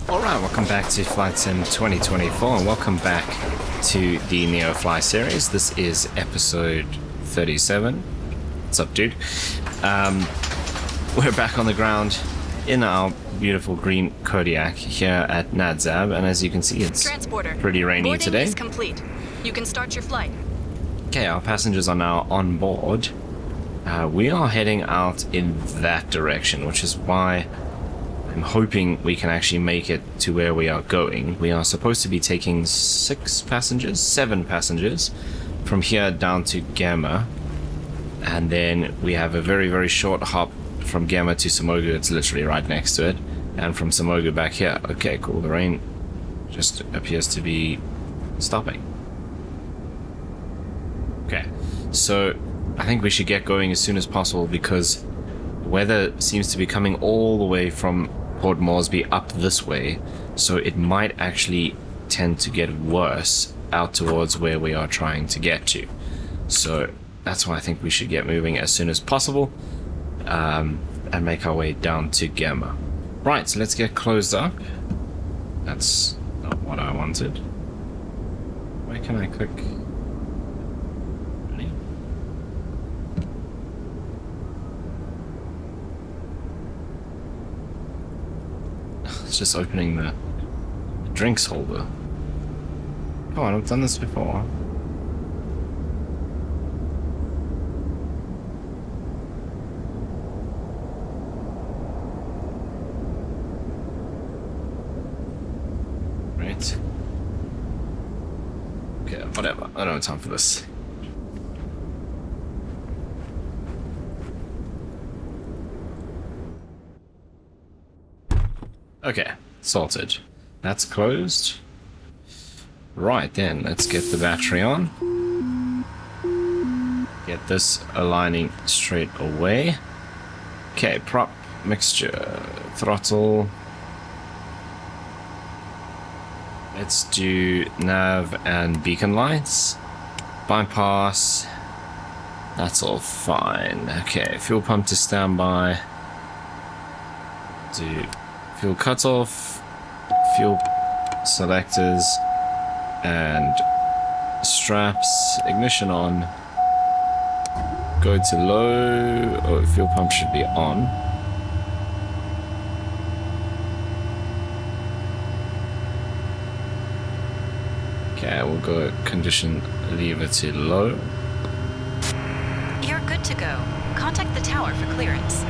Alright, welcome back to Flight Sim 2024 and welcome back to the Neofly series. This is episode 37. What's up, dude? We're back on the ground in our beautiful green Kodiak here at NADZAB, and as you can see, it's pretty rainy Boarding today. is complete. You can start your flight. Okay, our passengers are now on board. We are heading out in that direction, which is why I'm hoping we can actually make it to where we are going. We are supposed to be taking 7 passengers from here down to Gamma, and then we have a very, very short hop from Gamma to Simogu. It's literally right next to it, and from Simogu back here. Okay, cool. The rain just appears to be stopping. Okay, so I think we should get going as soon as possible because weather seems to be coming all the way from Port Moresby up this way, so it might actually tend to get worse out towards where we are trying to get to. So that's why I think we should get moving as soon as possible and make our way down to Gamma. Right, so let's get closed up. That's not what I wanted. Where can I click? Ready? It's just opening the drinks holder. Come on, I've done this before. Right. Okay, whatever. I don't have time for this. Okay, sorted. That's closed. Right then, let's get the battery on. Get this aligning straight away. Okay, prop, mixture, throttle. Let's do nav and beacon lights. Bypass. That's all fine. Okay, fuel pump to standby. Do fuel cutoff, fuel selectors, and straps. Ignition on. Go to low. Oh, fuel pump should be on. Okay, we'll go condition lever to low. You're good to go. Contact the tower for clearance.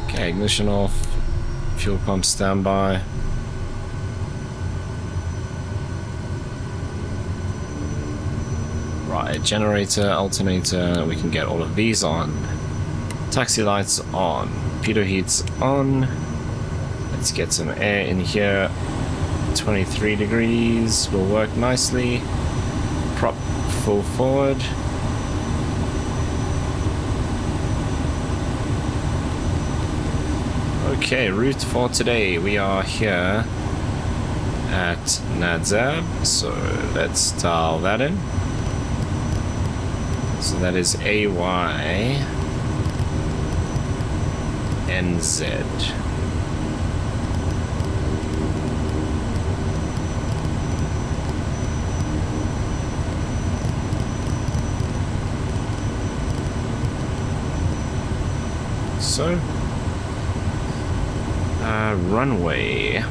Okay, ignition off, fuel pump standby. Right, generator, alternator, we can get all of these on. Taxi lights on, pitot heats on. Let's get some air in here. 23 degrees will work nicely. Prop full forward. Okay, route for today. We are here at NADZAB, so let's dial that in. So that is AY NZ. So runway.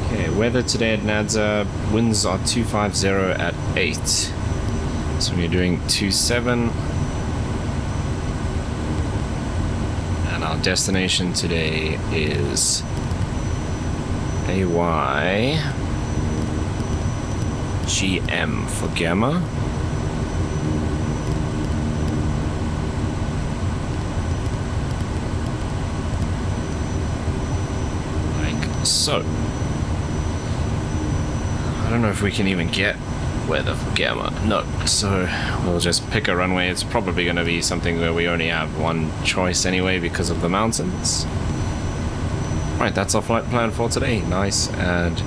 Okay, weather today at NADZAB. Winds are 250 at 8. So we're doing 27. And our destination today is AY GM for Gamma. So, I don't know if we can even get weather for Gamma. No, so we'll just pick a runway. It's probably going to be something where we only have one choice anyway because of the mountains. Right, that's our flight plan for today. Nice and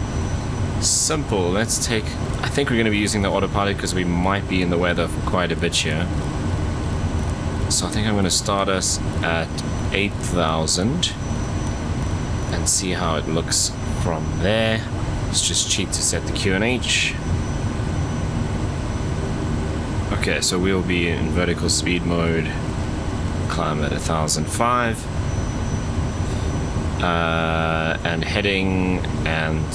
simple. Let's take I think we're going to be using the autopilot because we might be in the weather for quite a bit here. So I think I'm going to start us at 8,000 and see how it looks from there. It's just cheap to set the QNH. Okay, so we'll be in vertical speed mode, climb at 1,005, and heading, and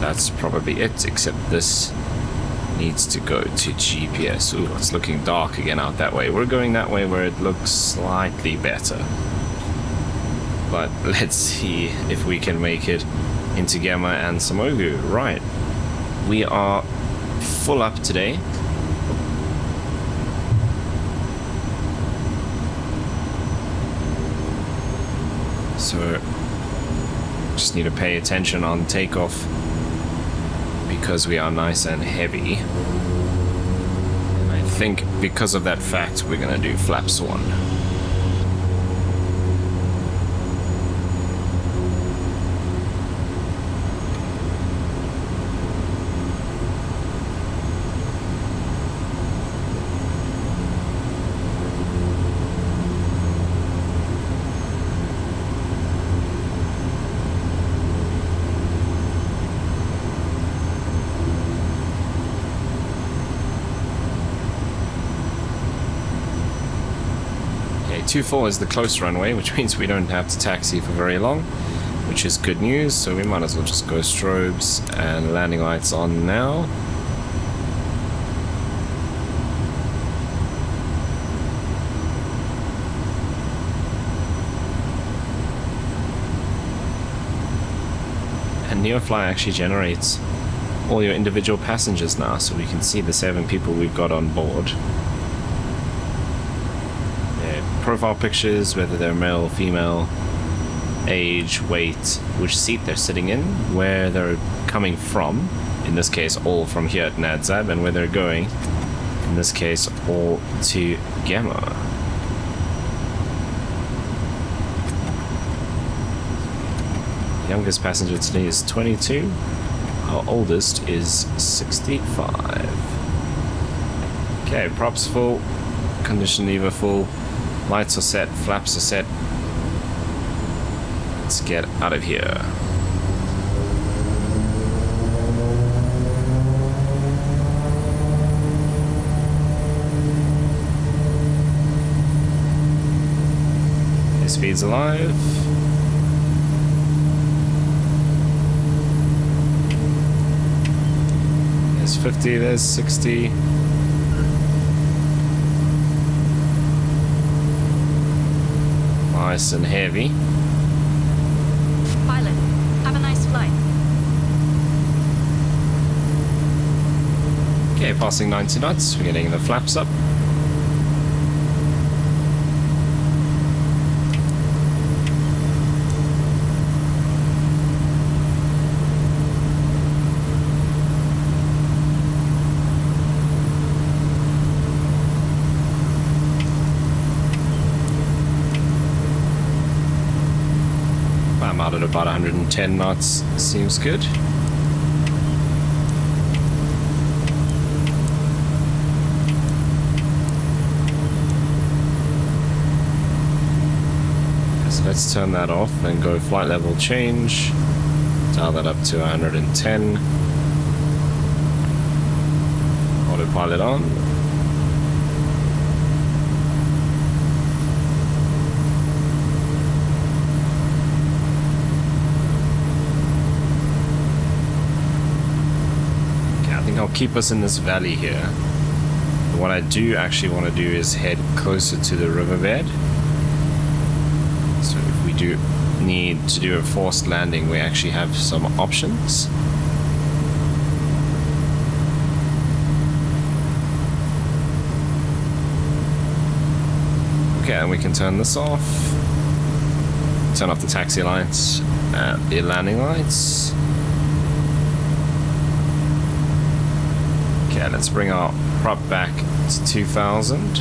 that's probably it, except this needs to go to GPS. Ooh, it's looking dark again out that way. We're going that way where it looks slightly better. But let's see if we can make it into Gamma and Samogu. Right, we are full up today. So just need to pay attention on takeoff because we are nice and heavy. And I think because of that fact, we're gonna do flaps 1. Okay, 24 is the close runway, which means we don't have to taxi for very long, which is good news. So we might as well just go strobes and landing lights on now. And Neofly actually generates all your individual passengers now, so we can see the 7 people we've got on board. Their profile pictures, whether they're male or female, age, weight, which seat they're sitting in, where they're coming from, in this case all from here at Nadzab, and where they're going, in this case all to Gamma. Youngest passenger today is 22. Our oldest is 65. Okay, props full, condition lever full, lights are set, flaps are set. Let's get out of here. Okay, speed's alive. There's 50, there's 60. Nice and heavy. Pilot, have a nice flight. Okay, passing 90 knots, we're getting the flaps up. I'm out at about 110 knots, seems good. So let's turn that off and go flight level change. Dial that up to 110. Autopilot on. I'll keep us in this valley here. What I do actually want to do is head closer to the riverbed. So if we do need to do a forced landing, we actually have some options. Okay, and we can turn this off. Turn off the taxi lights and the landing lights. Okay, let's bring our prop back to 2000.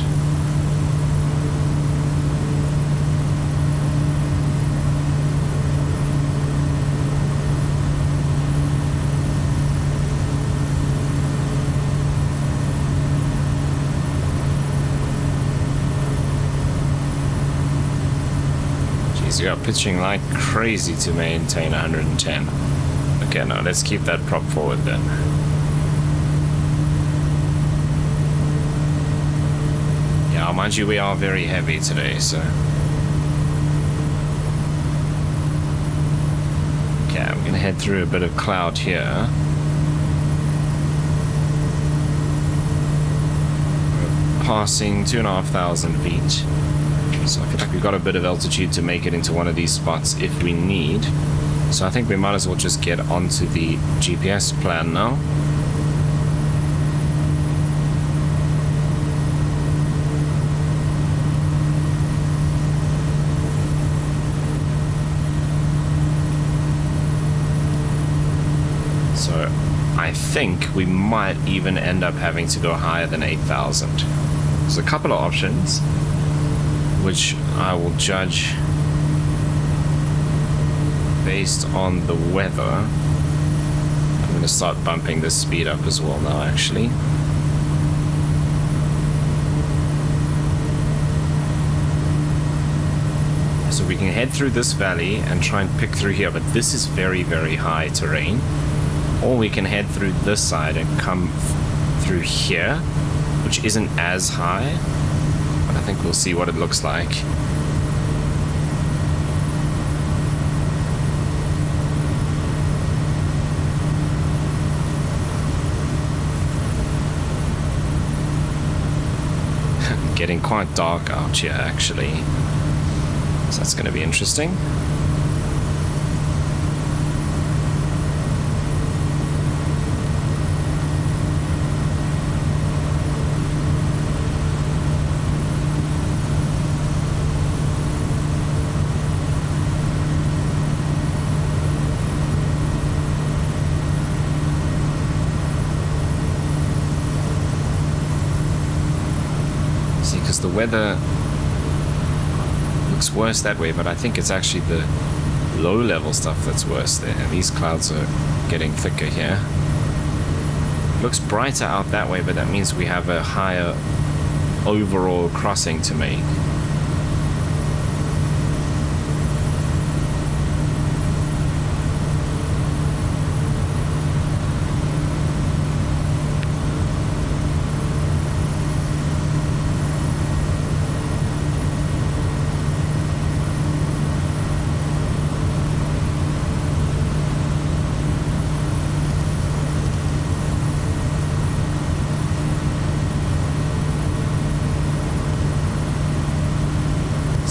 Because we are pitching like crazy to maintain 110. Okay, now let's keep that prop forward then. Yeah, mind you, we are very heavy today, so... Okay, I'm going to head through a bit of cloud here. We're passing 2,500 feet. So I feel like we've got a bit of altitude to make it into one of these spots if we need. So I think we might as well just get onto the GPS plan now. So I think we might even end up having to go higher than 8,000. There's a couple of options, which I will judge based on the weather. I'm going to start bumping the speed up as well now, actually. So we can head through this valley and try and pick through here, but this is very, very high terrain. Or we can head through this side and come through here, which isn't as high. I think we'll see what it looks like. Getting quite dark out here, actually. So that's going to be interesting. The weather looks worse that way, but I think it's actually the low level stuff that's worse there. These clouds are getting thicker here. Looks brighter out that way, but that means we have a higher overall crossing to make.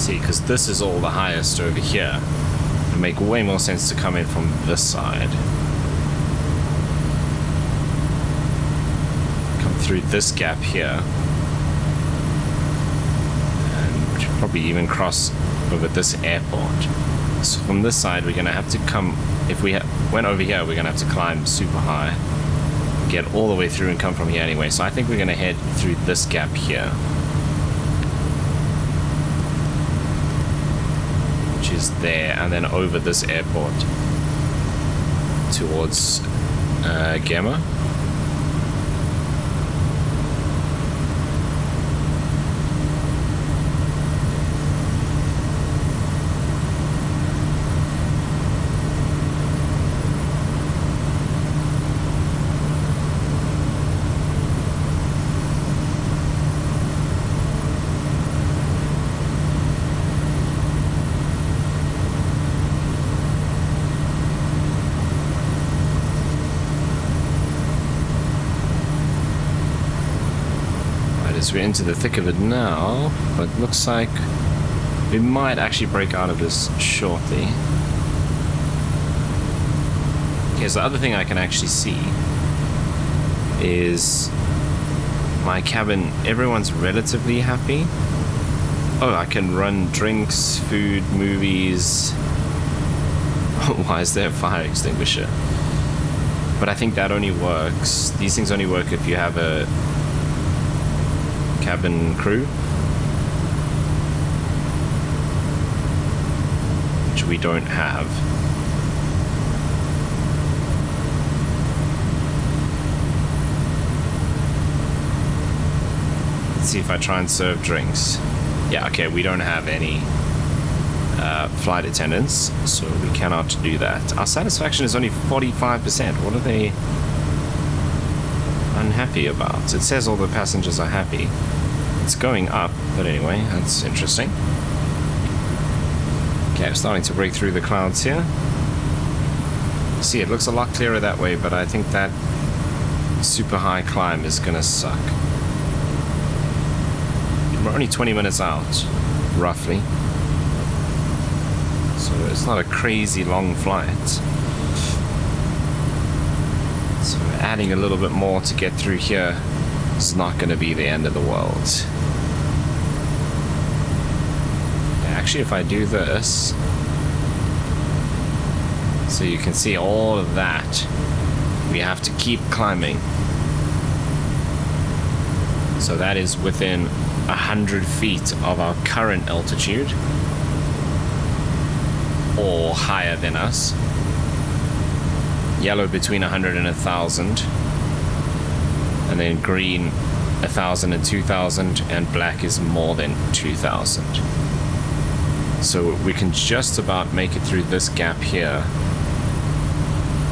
Because this is all the highest over here. It would make way more sense to come in from this side. Come through this gap here. And we should probably even cross over this airport. So from this side we're going to have to come, if we went over here, we're going to have to climb super high. Get all the way through and come from here anyway. So I think we're going to head through this gap here. Is there, and then over this airport towards Gamma. We're into the thick of it now, but looks like we might actually break out of this shortly. Okay, so the other thing I can actually see is my cabin. Everyone's relatively happy. Oh, I can run drinks, food, movies. Why is there a fire extinguisher? But I think that only works. These things only work if you have a cabin crew, which we don't have. Let's see if I try and serve drinks. Yeah, okay, we don't have any flight attendants, so we cannot do that. Our satisfaction is only 45%. What are they unhappy about? It says all the passengers are happy. It's going up, but anyway, that's interesting. Okay, I'm starting to break through the clouds here. See, it looks a lot clearer that way, but I think that super high climb is gonna suck. We're only 20 minutes out, roughly. So it's not a crazy long flight. So adding a little bit more to get through here is not going to be the end of the world. Actually, if I do this, so you can see all of that, we have to keep climbing. So that is within 100 feet of our current altitude, or higher than us. Yellow between 100 and 1,000, and then green 1,000 and 2,000, and black is more than 2,000. So we can just about make it through this gap here.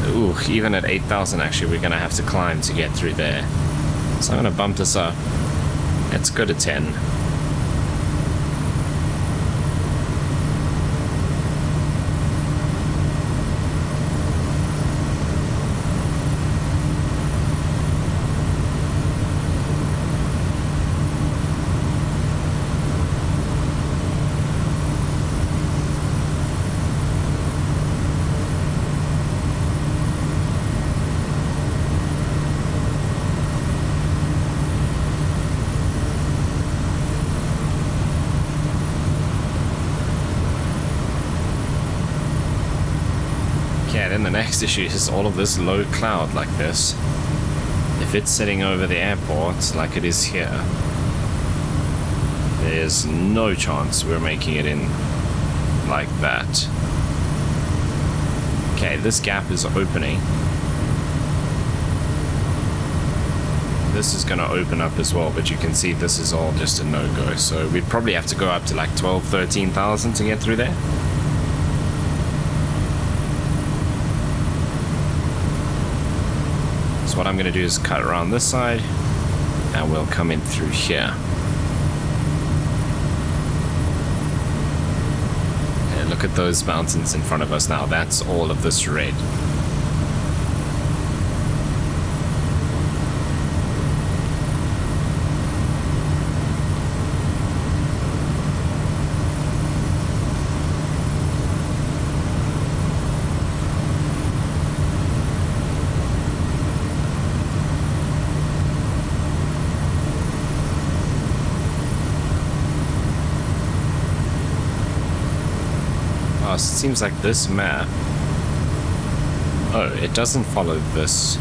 Ooh, even at 8,000 actually we're gonna have to climb to get through there. So I'm gonna bump this up. Let's go to 10. Then the next issue is all of this low cloud like this. If it's sitting over the airport like it is here, there's no chance we're making it in like that. Okay, this gap is opening. This is going to open up as well, but you can see this is all just a no-go. So we'd probably have to go up to like 12, 13,000 to get through there. So what I'm going to do is cut around this side, and we'll come in through here. And look at those mountains in front of us now. That's all of this red. It seems like this map... Oh, it doesn't follow this.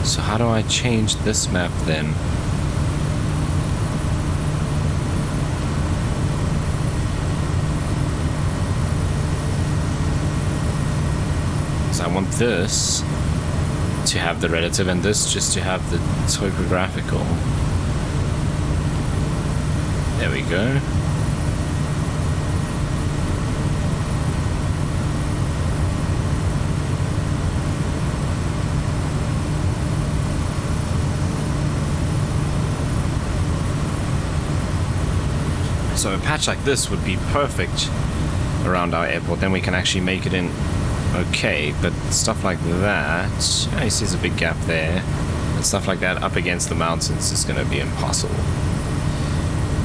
So how do I change this map then? So I want this to have the relative and this just to have the topographical. There we go. So a patch like this would be perfect around our airport, then we can actually make it in okay, but stuff like that, oh, you see there's a big gap there, and stuff like that up against the mountains is going to be impossible.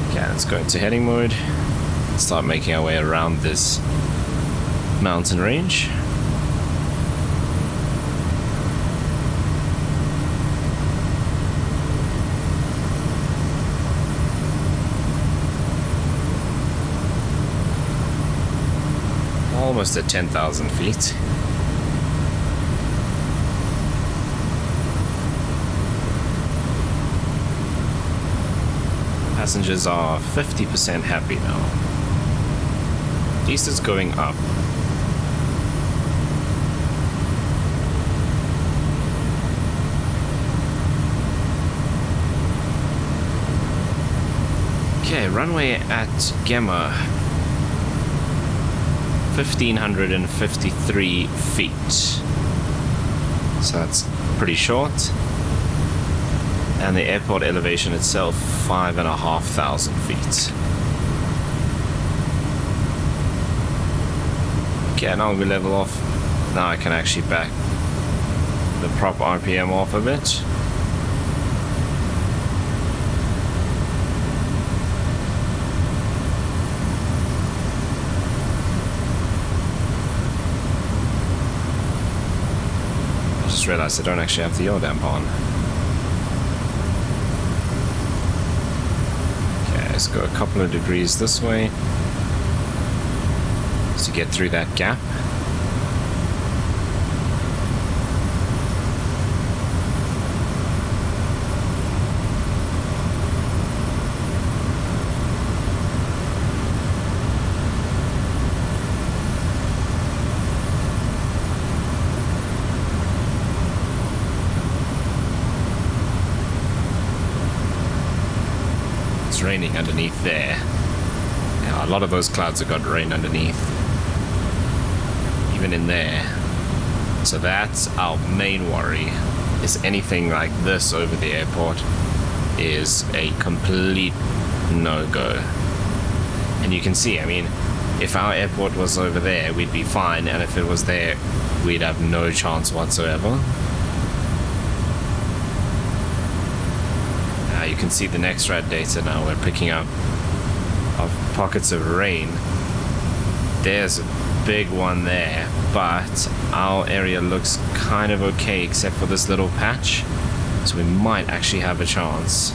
Okay, let's go into heading mode, start making our way around this mountain range. Almost at 10,000 feet. Passengers are 50% happy now. At least it's going up. Okay, runway at Gemma. 1,553 feet. So that's pretty short. And the airport elevation itself, 5,500 feet. Okay, now we level off. Now I can actually back the prop RPM off a bit. I just realized I don't actually have the yaw damp on. Okay, let's go a couple of degrees this way to get through that gap. It's raining underneath there. Yeah, a lot of those clouds have got rain underneath. Even in there. So that's our main worry, is anything like this over the airport is a complete no-go. And you can see, I mean, if our airport was over there, we'd be fine, and if it was there, we'd have no chance whatsoever. You can see the next rad data now. We're picking up pockets of rain. There's a big one there, but our area looks kind of okay except for this little patch, so we might actually have a chance.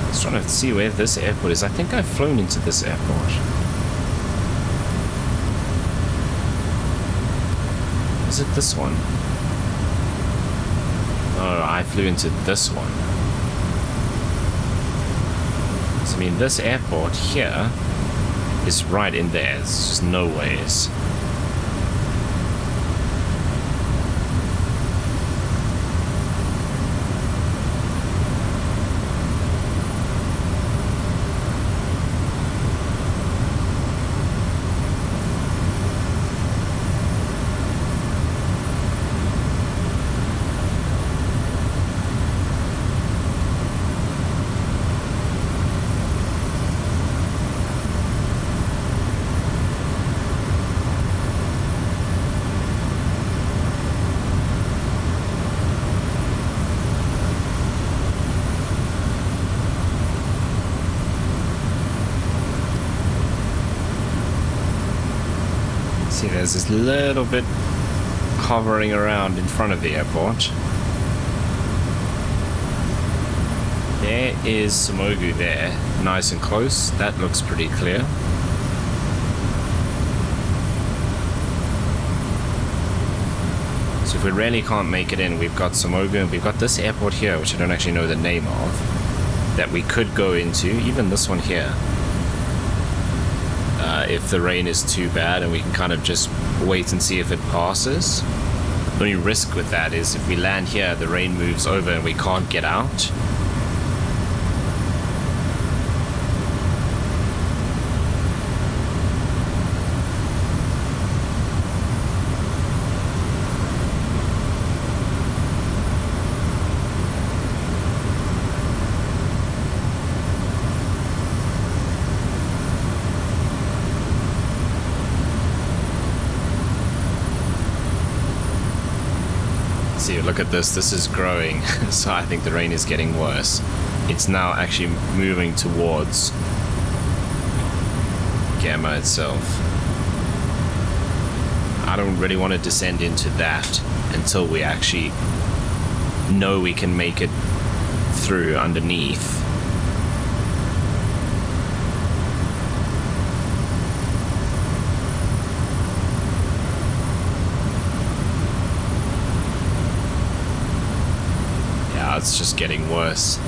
Just trying to see where this airport is. I think I've flown into this airport. Is it this one? Oh, I flew into this one. So, I mean, this airport here is right in there. There's just no ways. See, there's this little bit hovering around in front of the airport. There is Somogu there, nice and close. That looks pretty clear. So if we really can't make it in, we've got Somogu, and we've got this airport here, which I don't actually know the name of, that we could go into, even this one here. If the rain is too bad, and we can kind of just wait and see if it passes. The only risk with that is if we land here, the rain moves over and we can't get out. See, look at this. This is growing, so I think the rain is getting worse. It's now actually moving towards Gamma itself. I don't really want to descend into that until we actually know we can make it through underneath. It's just getting worse.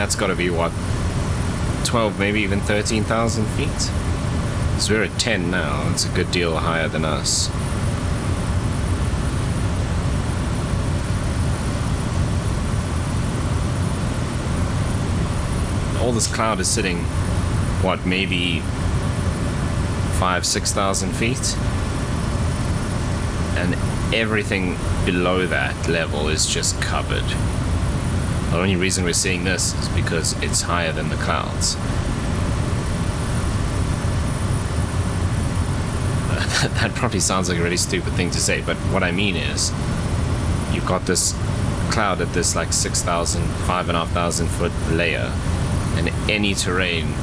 that's got to be what, 12, maybe even 13,000 feet. So we're at 10 now. It's a good deal higher than us. All this cloud is sitting, what, maybe 5,000-6,000 feet, and everything below that level is just covered. The only reason we're seeing this is because it's higher than the clouds. That probably sounds like a really stupid thing to say, but what I mean is, you've got this cloud at this like 6,000, 5,500 foot layer, and any terrain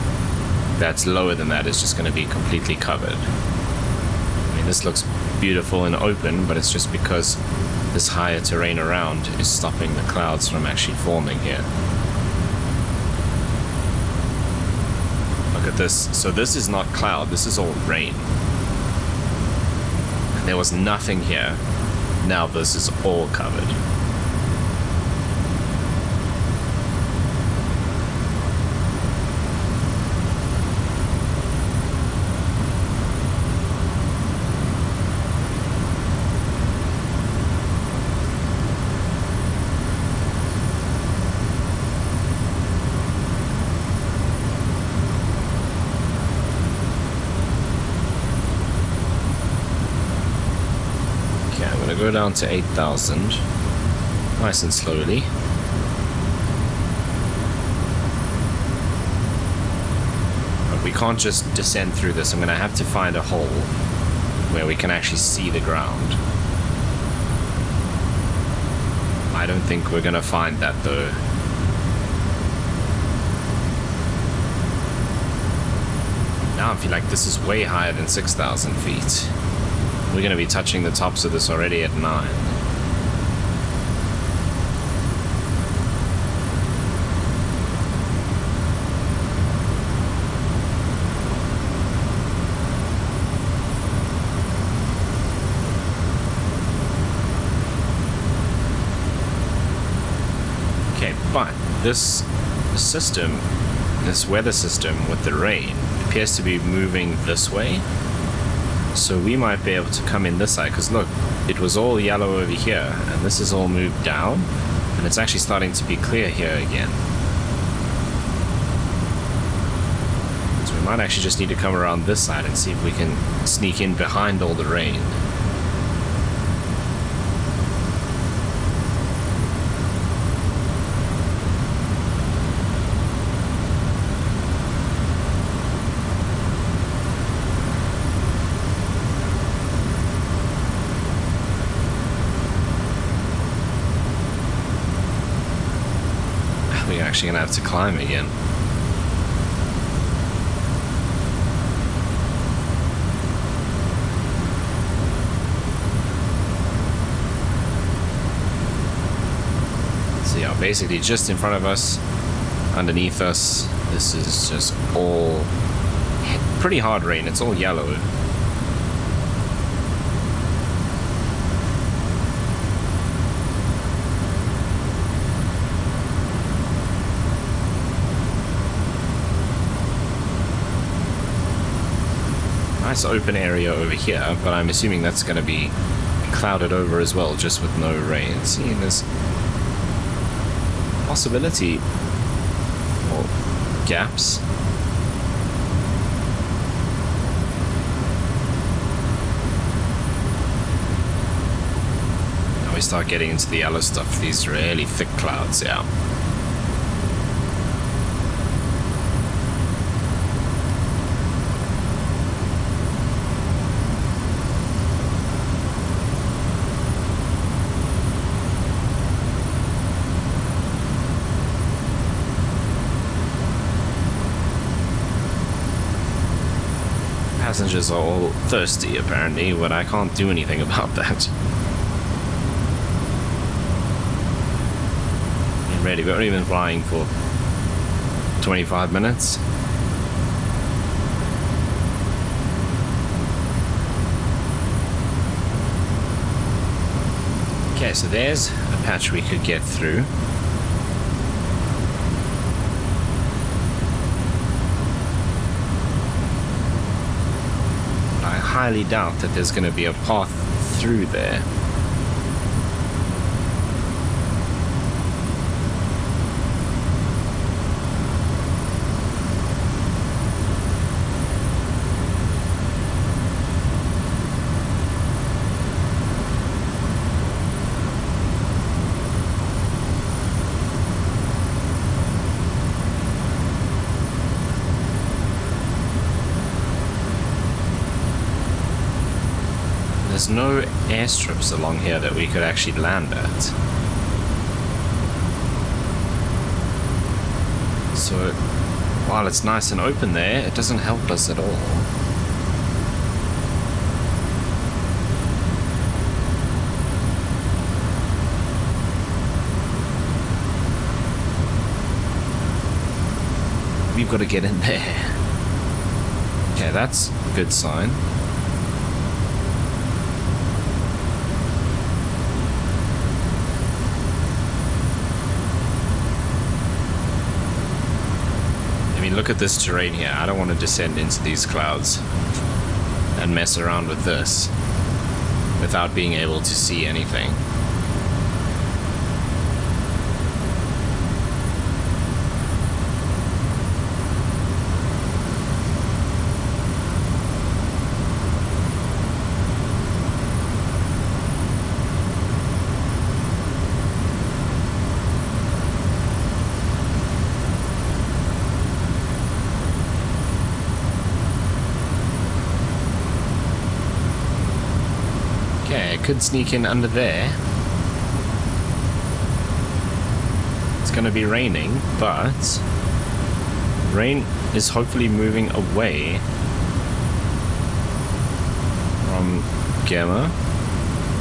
that's lower than that is just going to be completely covered. I mean, this looks beautiful and open, but it's just because this higher terrain around is stopping the clouds from actually forming here. Look at this. So this is not cloud, this is all rain. And there was nothing here. Now this is all covered. Go down to 8,000, nice and slowly. But we can't just descend through this. I'm going to have to find a hole where we can actually see the ground. I don't think we're going to find that though. Now I feel like this is way higher than 6,000 feet. We're going to be touching the tops of this already at 9. Okay, but this system, this weather system with the rain, appears to be moving this way. So we might be able to come in this side, because look, it was all yellow over here, and this is all moved down, and it's actually starting to be clear here again. So we might actually just need to come around this side and see if we can sneak in behind all the rain. Actually gonna have to climb again. So yeah, basically just in front of us, underneath us, this is just all pretty hard rain. It's all yellow. Nice open area over here, but I'm assuming that's going to be clouded over as well, just with no rain. See, there's possibility for gaps. Now we start getting into the yellow stuff, these really thick clouds, yeah. Passengers are all thirsty apparently, but I can't do anything about that. Ready, we've only been flying for 25 minutes. Okay, so there's a patch we could get through. highly doubt that there's going to be a path through there. There's no airstrips along here that we could actually land at. So, while it's nice and open there, it doesn't help us at all. We've got to get in there. Okay, that's a good sign. Look at this terrain here. I don't want to descend into these clouds and mess around with this without being able to see anything. Could sneak in under there. It's going to be raining, but rain is hopefully moving away from Gamma.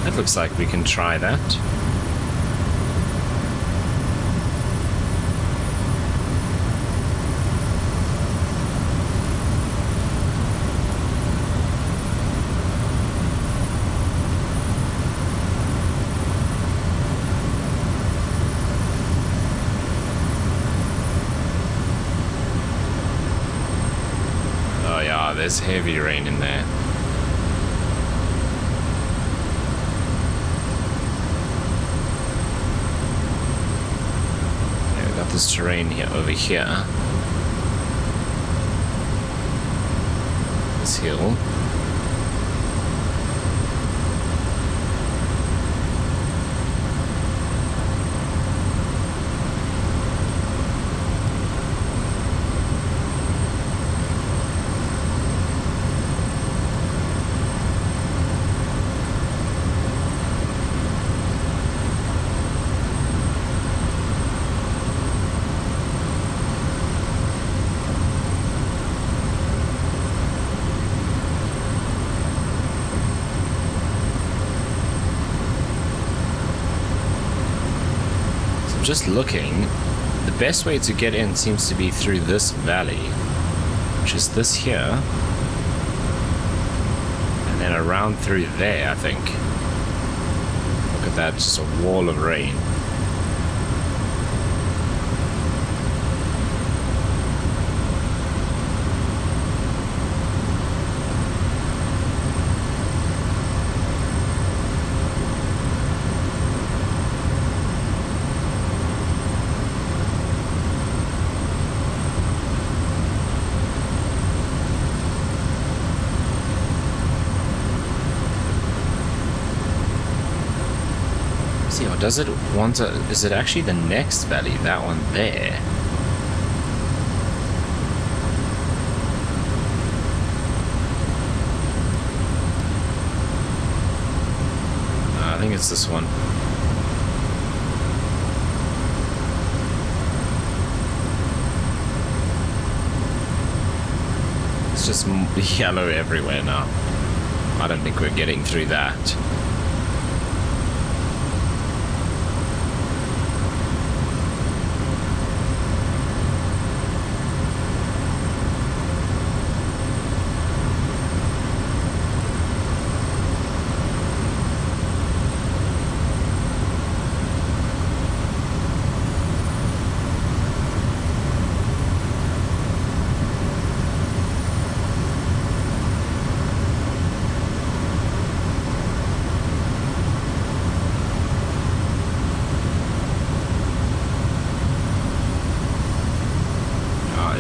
It looks like we can try that. There's heavy rain in there. Okay, we got this terrain here over here. This hill. Just looking, the best way to get in seems to be through this valley, which is this here, and then around through there, I think. Look at that, just a wall of rain. Does it want to... Is it actually the next valley? That one there? I think it's this one. It's just yellow everywhere now. I don't think we're getting through that.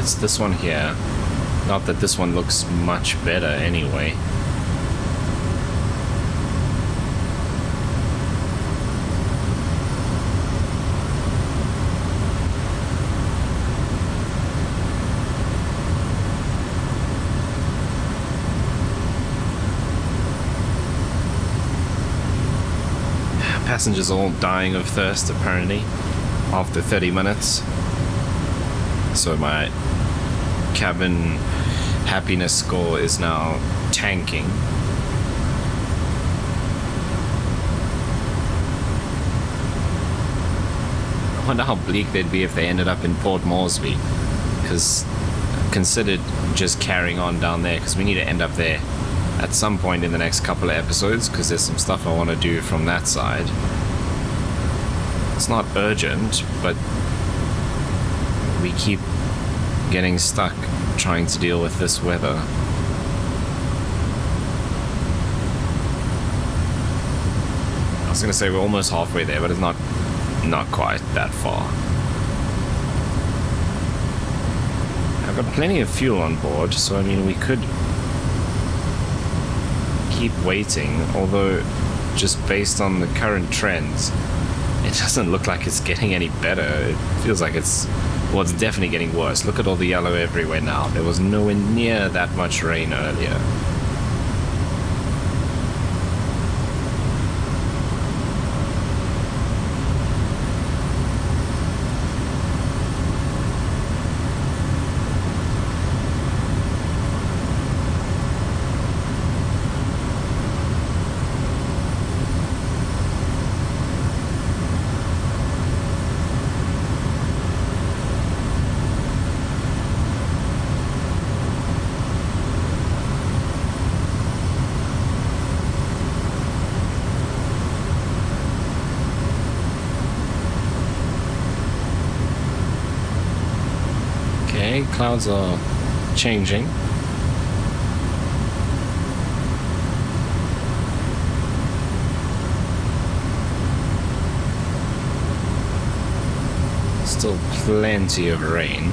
It's this one here. Not that this one looks much better anyway. Passengers all dying of thirst apparently after 30 minutes. So my cabin happiness score is now tanking. I wonder how bleak they'd be if they ended up in Port Moresby, because I've considered just carrying on down there, because we need to end up there at some point in the next couple of episodes, because there's some stuff I want to do from that side. It's not urgent, but we keep getting stuck trying to deal with this weather. I was gonna say we're almost halfway there, but it's not quite that far. I've got plenty of fuel on board, so I mean we could keep waiting, although just based on the current trends it doesn't look like it's getting any better. It feels like it's definitely getting worse. Look at all the yellow everywhere now. There was nowhere near that much rain earlier. Clouds are changing. Still plenty of rain.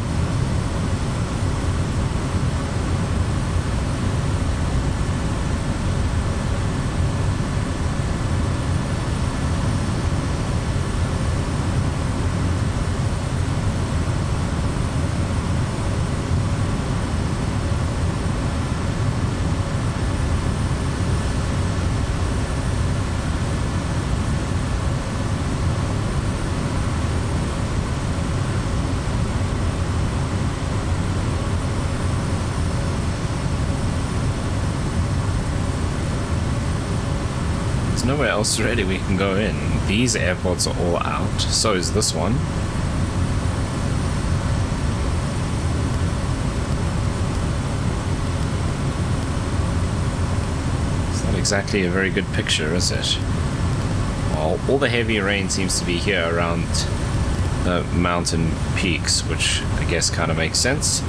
Nowhere else really we can go in. These airports are all out. So is this one. It's not exactly a very good picture, is it? Well, all the heavy rain seems to be here around the mountain peaks, which I guess kind of makes sense.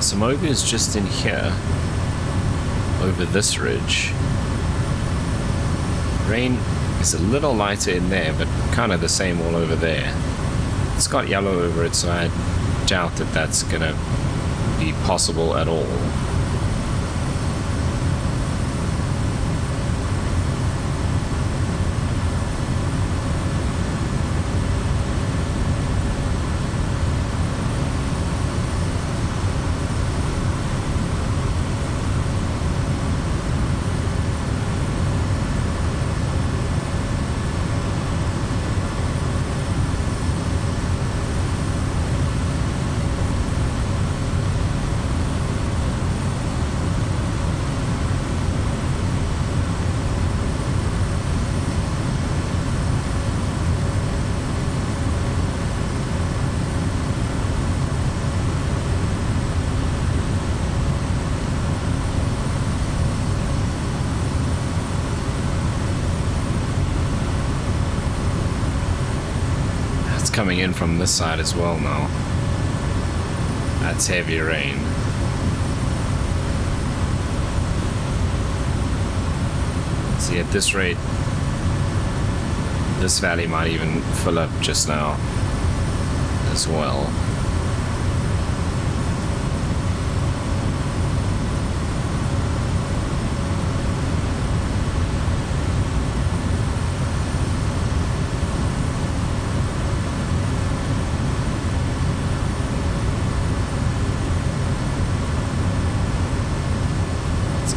Samoga is just in here, over this ridge. Rain is a little lighter in there, but kind of the same all over there. It's got yellow over it, so I doubt that that's gonna be possible at all. coming in from this side as well now. That's heavy rain. See, at this rate, this valley might even fill up just now as well.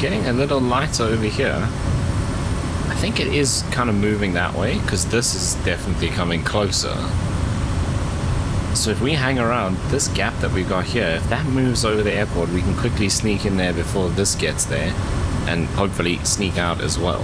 Getting a little lighter over here. I think it is kind of moving that way because this is definitely coming closer. So if we hang around this gap that we got here, if that moves over the airport, we can quickly sneak in there before this gets there and hopefully sneak out as well.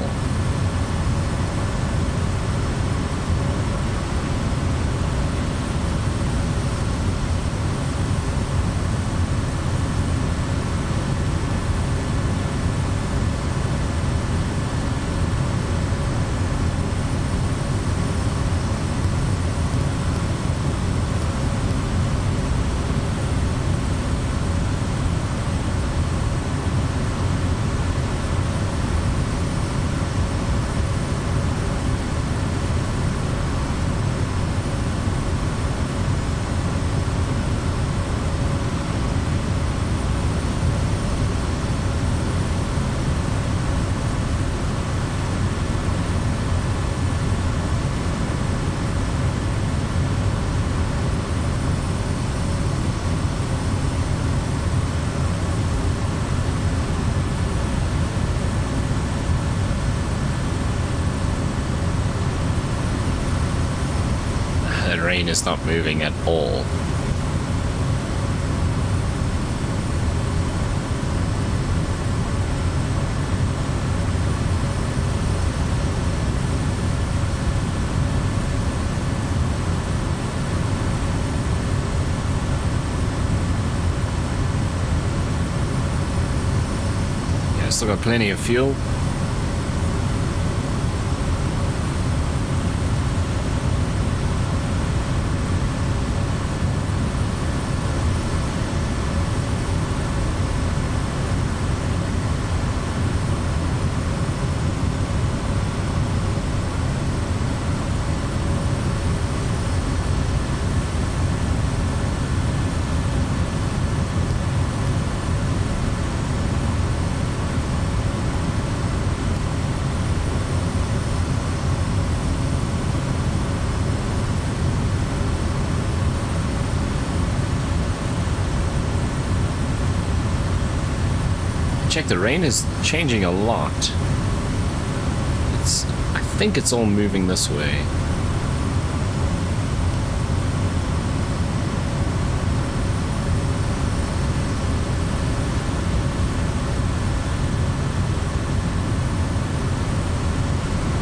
Rain is not moving at all. Yeah, still got plenty of fuel. Check, the rain is changing a lot. I think it's all moving this way.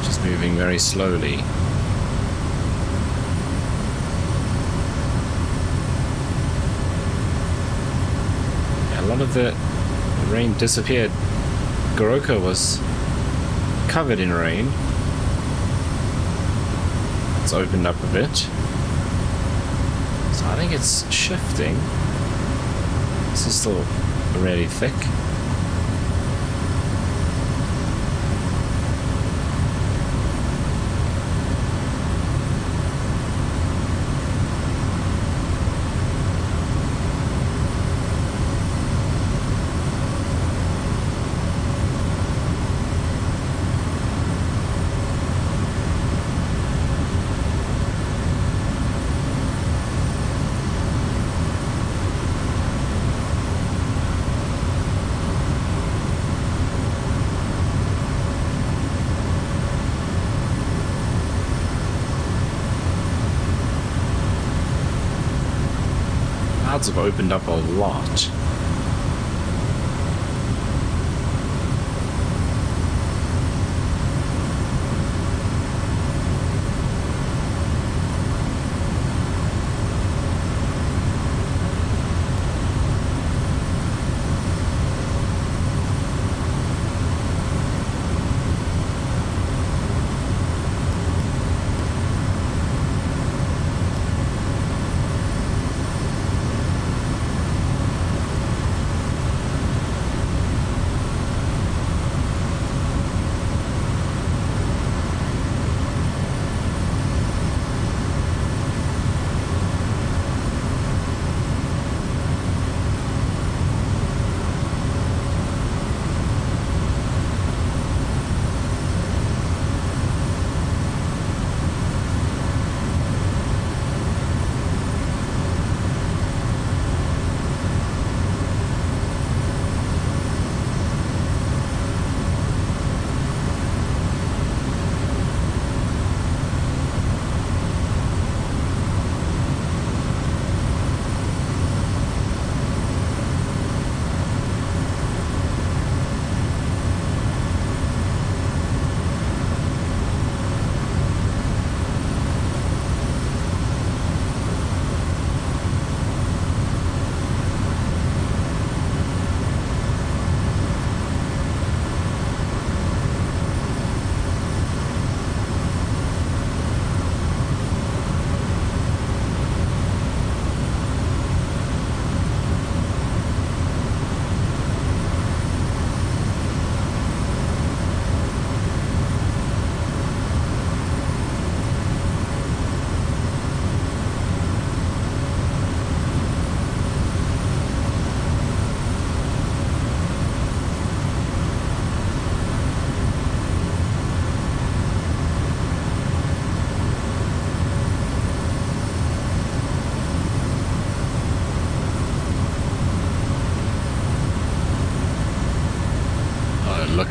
Just moving very slowly. Yeah, a lot of the rain disappeared. Goroka was covered in rain. It's opened up a bit. So I think it's shifting. This is still really thick. Clouds have opened up a lot.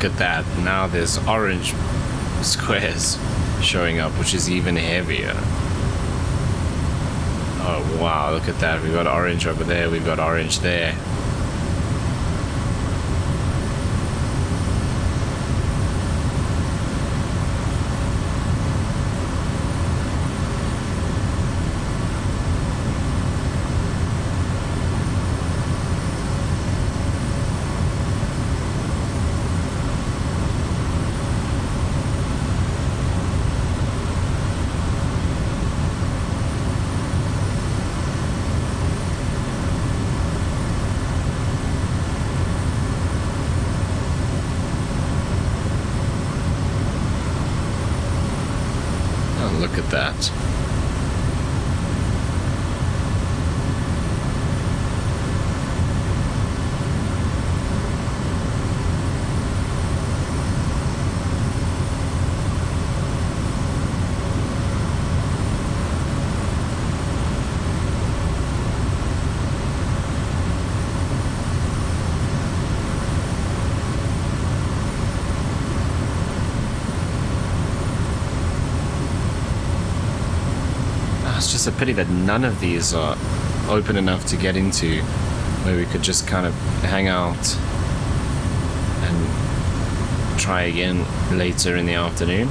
at that. Now there's orange squares showing up, which is even heavier. Oh wow, look at that. We've got orange over there, we've got orange there. Look at that. It's just a pity that none of these are open enough to get into, where we could just kind of hang out and try again later in the afternoon.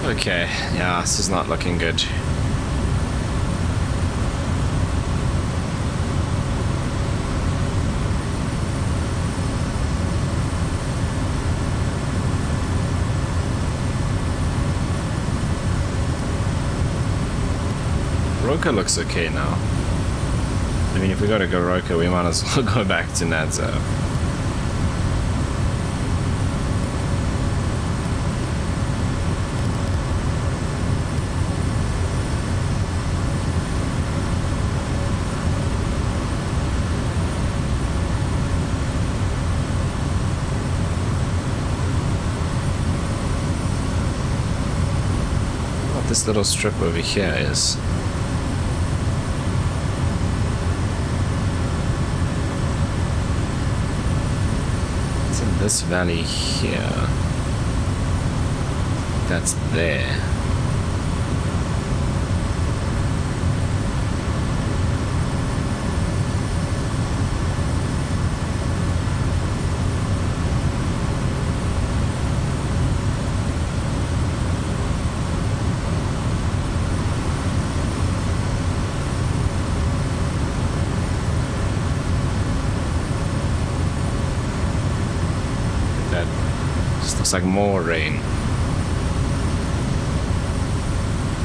Okay, yeah, this is not looking good. Roka looks okay now. I mean, if we go to Goroka, we might as well go back to Nadzo. This little strip over here is. It's in this valley here. That's there. Looks like more rain.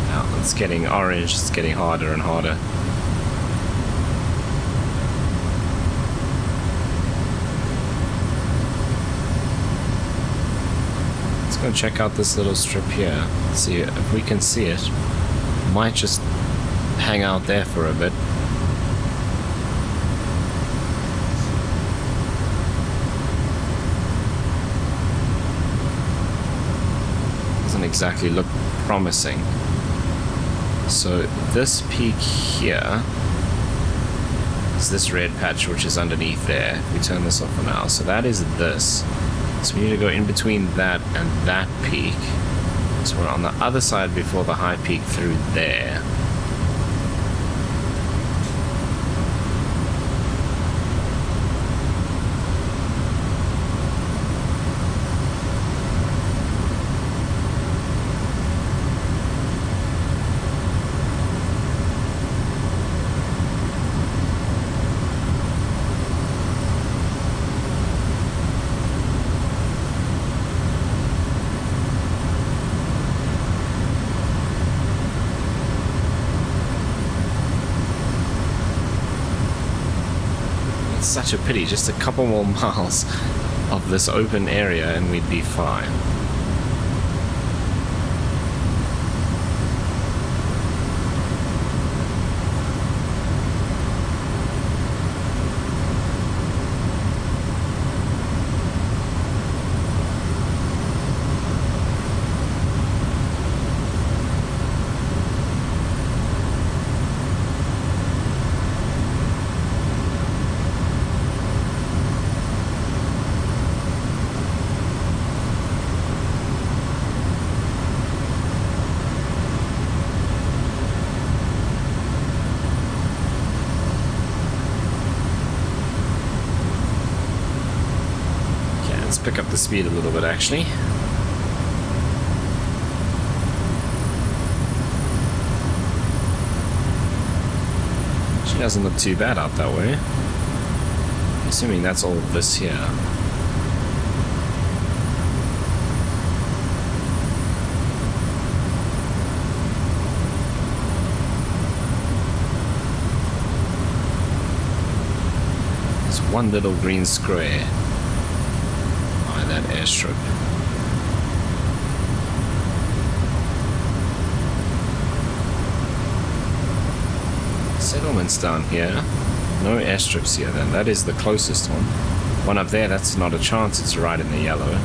Now it's getting orange, it's getting harder and harder. Let's go check out this little strip here. See if we can see it. Might just hang out there for a bit. exactly look promising. So this peak here is this red patch which is underneath there. If we turn this off for now, so that is this. So we need to go in between that and that peak. So we're on the other side before the high peak through there. Such a pity, just a couple more miles of this open area and we'd be fine. Pick up the speed a little bit actually. She doesn't look too bad out that way. Assuming that's all this here. There's one little green square. That airstrip. Settlements down here. No airstrips here then. That is the closest one. One up there, that's not a chance. It's right in the yellow.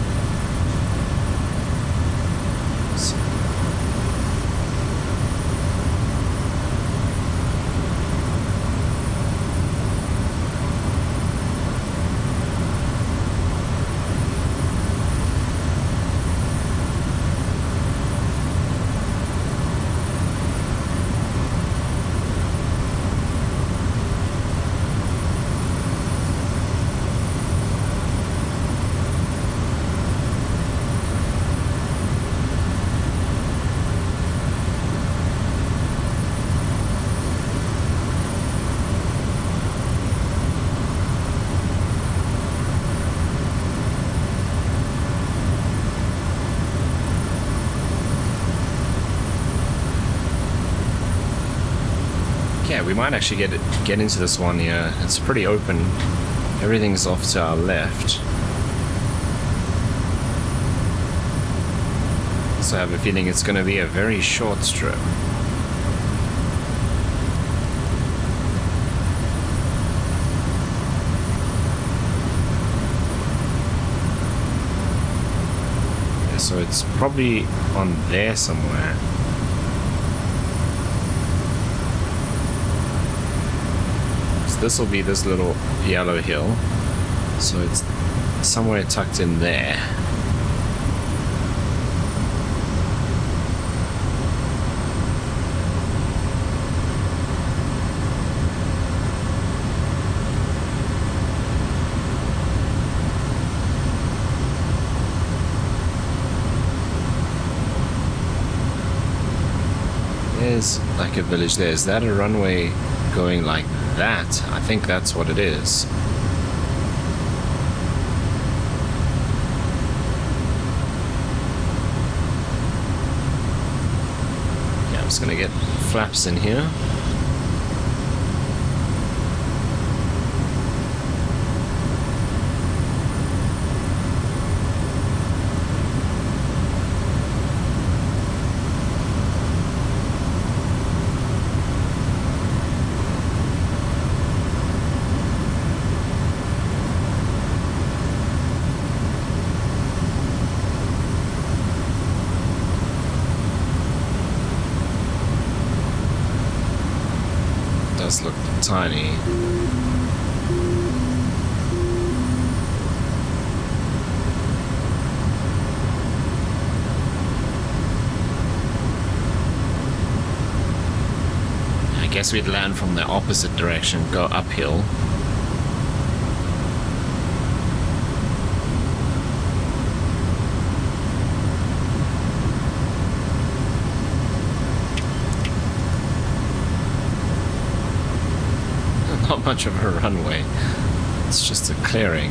Yeah, we might actually get into this one here. It's pretty open. Everything's off to our left. So I have a feeling it's going to be a very short strip. Yeah, so it's probably on there somewhere. This will be this little yellow hill, so it's somewhere tucked in there. There's like a village there. Is that a runway going like that? I think that's what it is. Yeah, I'm just gonna get flaps in here. does look tiny. I guess we'd land from the opposite direction, go uphill. Not much of a runway, it's just a clearing.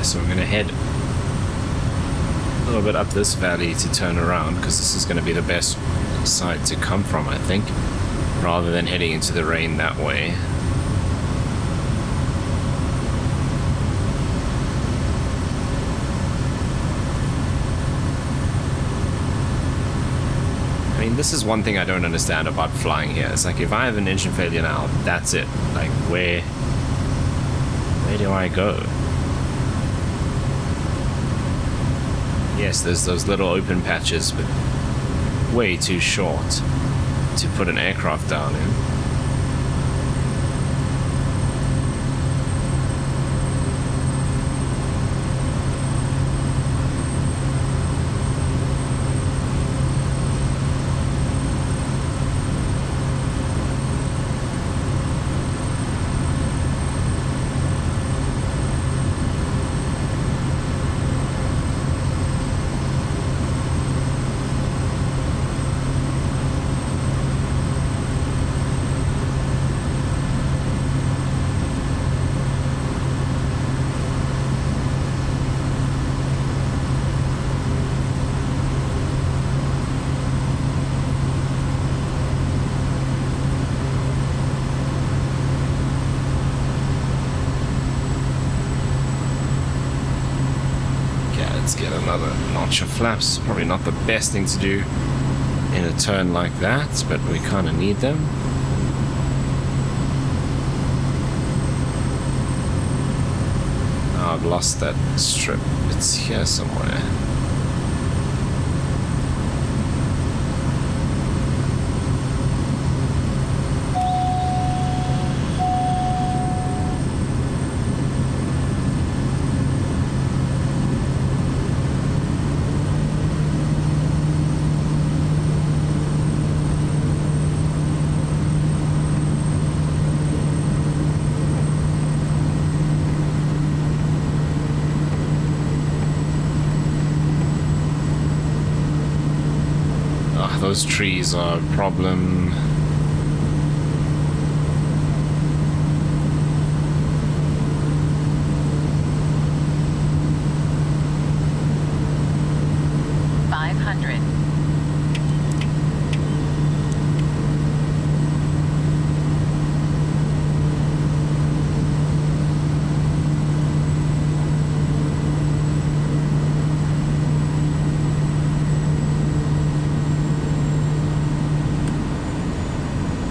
So we're going to head a little bit up this valley to turn around, because this is going to be the best side to come from, I think, rather than heading into the rain that way. I mean, this is one thing I don't understand about flying here. It's like, if I have an engine failure now, that's it. Like, where do I go? Yes, there's those little open patches, but way too short to put an aircraft down in. Get another notch of flaps. Probably not the best thing to do in a turn like that, but we kind of need them. Oh, I've lost that strip. It's here somewhere. Those trees are a problem.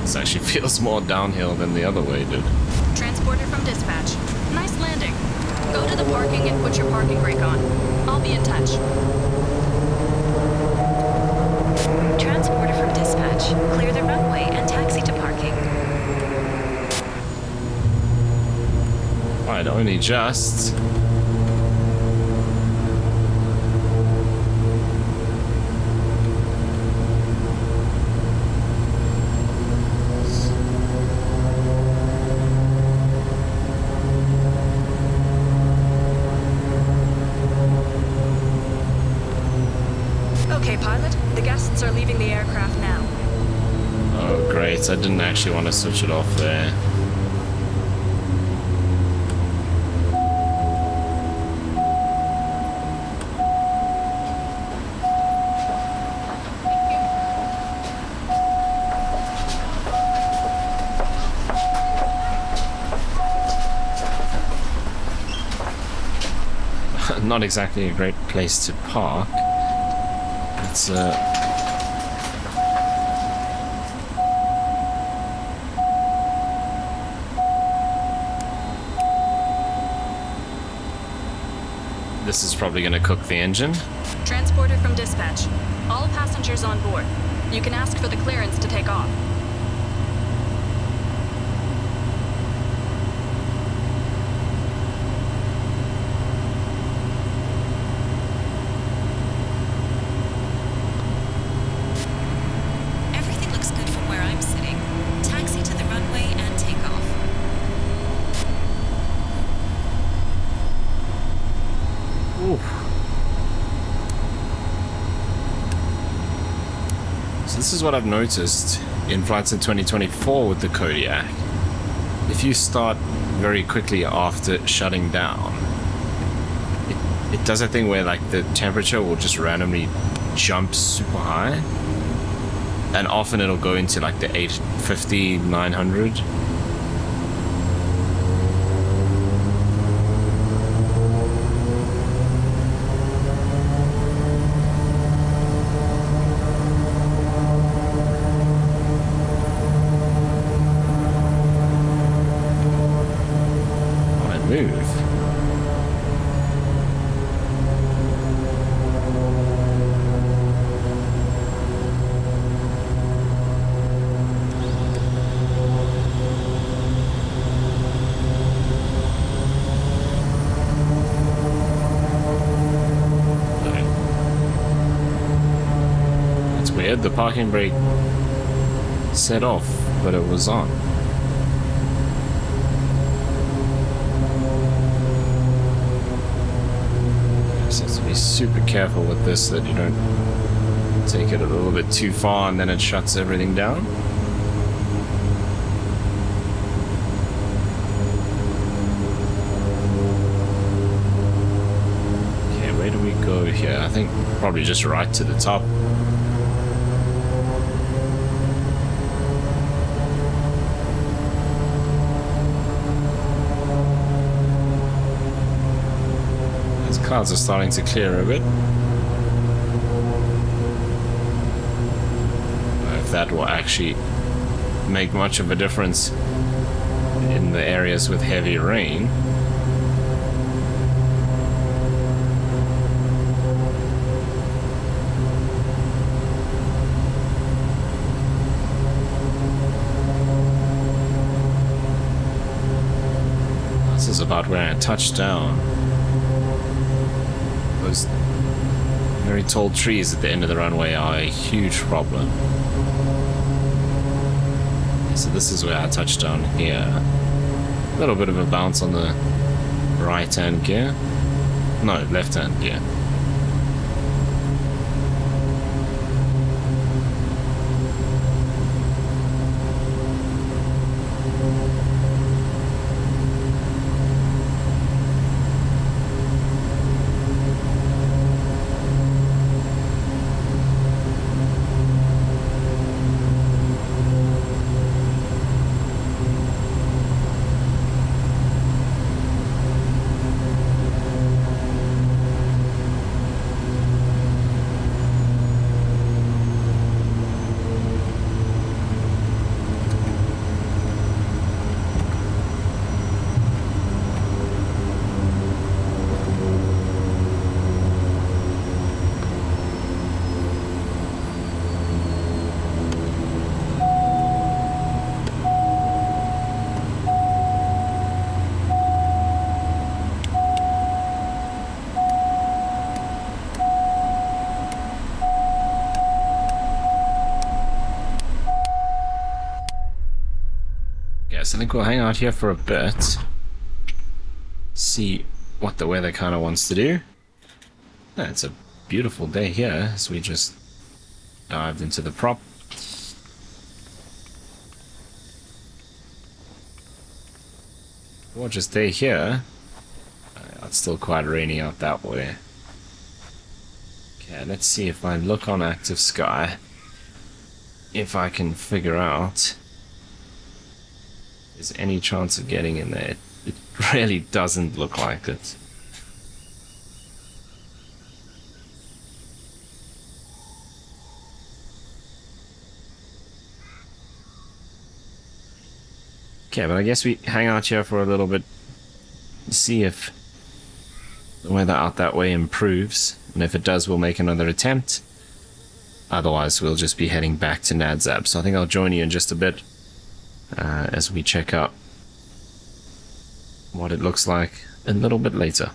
This actually feels more downhill than the other way did. Transporter from dispatch. Nice landing. Go to the parking and put your parking brake on. I'll be in touch. Transporter from dispatch. Clear the runway and taxi to parking. Right, only just. Okay, pilot. The guests are leaving the aircraft now. Oh, great. I didn't actually want to switch it off there. Thank you. not exactly a great place to park. It's this is probably going to cook the engine. Transporter from dispatch. All passengers on board. You can ask for the clearance to take off. Everything looks good from where I'm sitting. Taxi to the runway and take off. Oof. So this is what I've noticed in flights in 2024 with the Kodiak. If you start very quickly after shutting down, it does a thing where like the temperature will just randomly jump super high, and often it'll go into like the 850, 900. Move. That's weird. The parking brake set off, but it was on. Be super careful with this that you don't take it a little bit too far and then it shuts everything down. Okay, where do we go here? I think probably just right to the top. Clouds are starting to clear a bit. If that will actually make much of a difference in the areas with heavy rain. This is about where I touched down. Those very tall trees at the end of the runway are a huge problem. So this is where I touched down here. A little bit of a bounce on the right hand gear. No, left hand gear. Yes, I think we'll hang out here for a bit. See what the weather kind of wants to do. Yeah, it's a beautiful day here as we just dived into the prop. Gorgeous day here. It's still quite rainy out that way. Okay, let's see if I look on active sky, if I can figure out if there's any chance of getting in there. It really doesn't look like it. Okay, but I guess we hang out here for a little bit, see if the weather out that way improves, and if it does, we'll make another attempt. Otherwise, we'll just be heading back to Nadzab. So I think I'll join you in just a bit as we check out what it looks like a little bit later.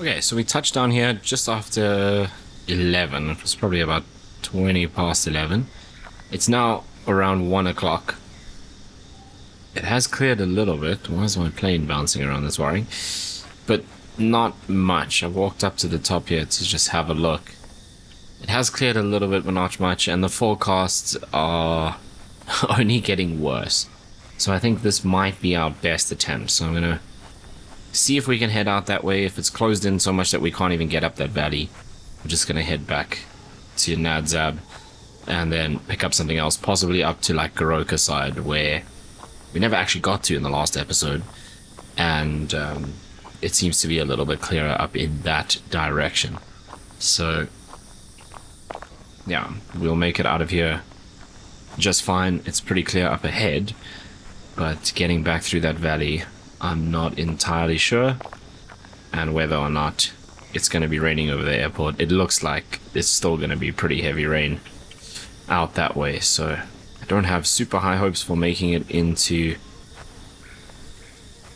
Okay, so we touched down here just after 11. It was probably about 20 past 11. It's now around 1 o'clock. It has cleared a little bit. Why is my plane bouncing around? That's worrying. But not much. I've walked up to the top here to just have a look. It has cleared a little bit, but not much, and the forecasts are only getting worse. So I think this might be our best attempt. So I'm going to see if we can head out that way. If it's closed in so much that we can't even get up that valley, we're just going to head back to Nadzab and then pick up something else, possibly up to like Goroka side, where we never actually got to in the last episode, and it seems to be a little bit clearer up in that direction. So yeah, we'll make it out of here just fine. It's pretty clear up ahead, but getting back through that valley, I'm not entirely sure, and whether or not it's going to be raining over the airport. It looks like it's still going to be pretty heavy rain out that way, so I don't have super high hopes for making it into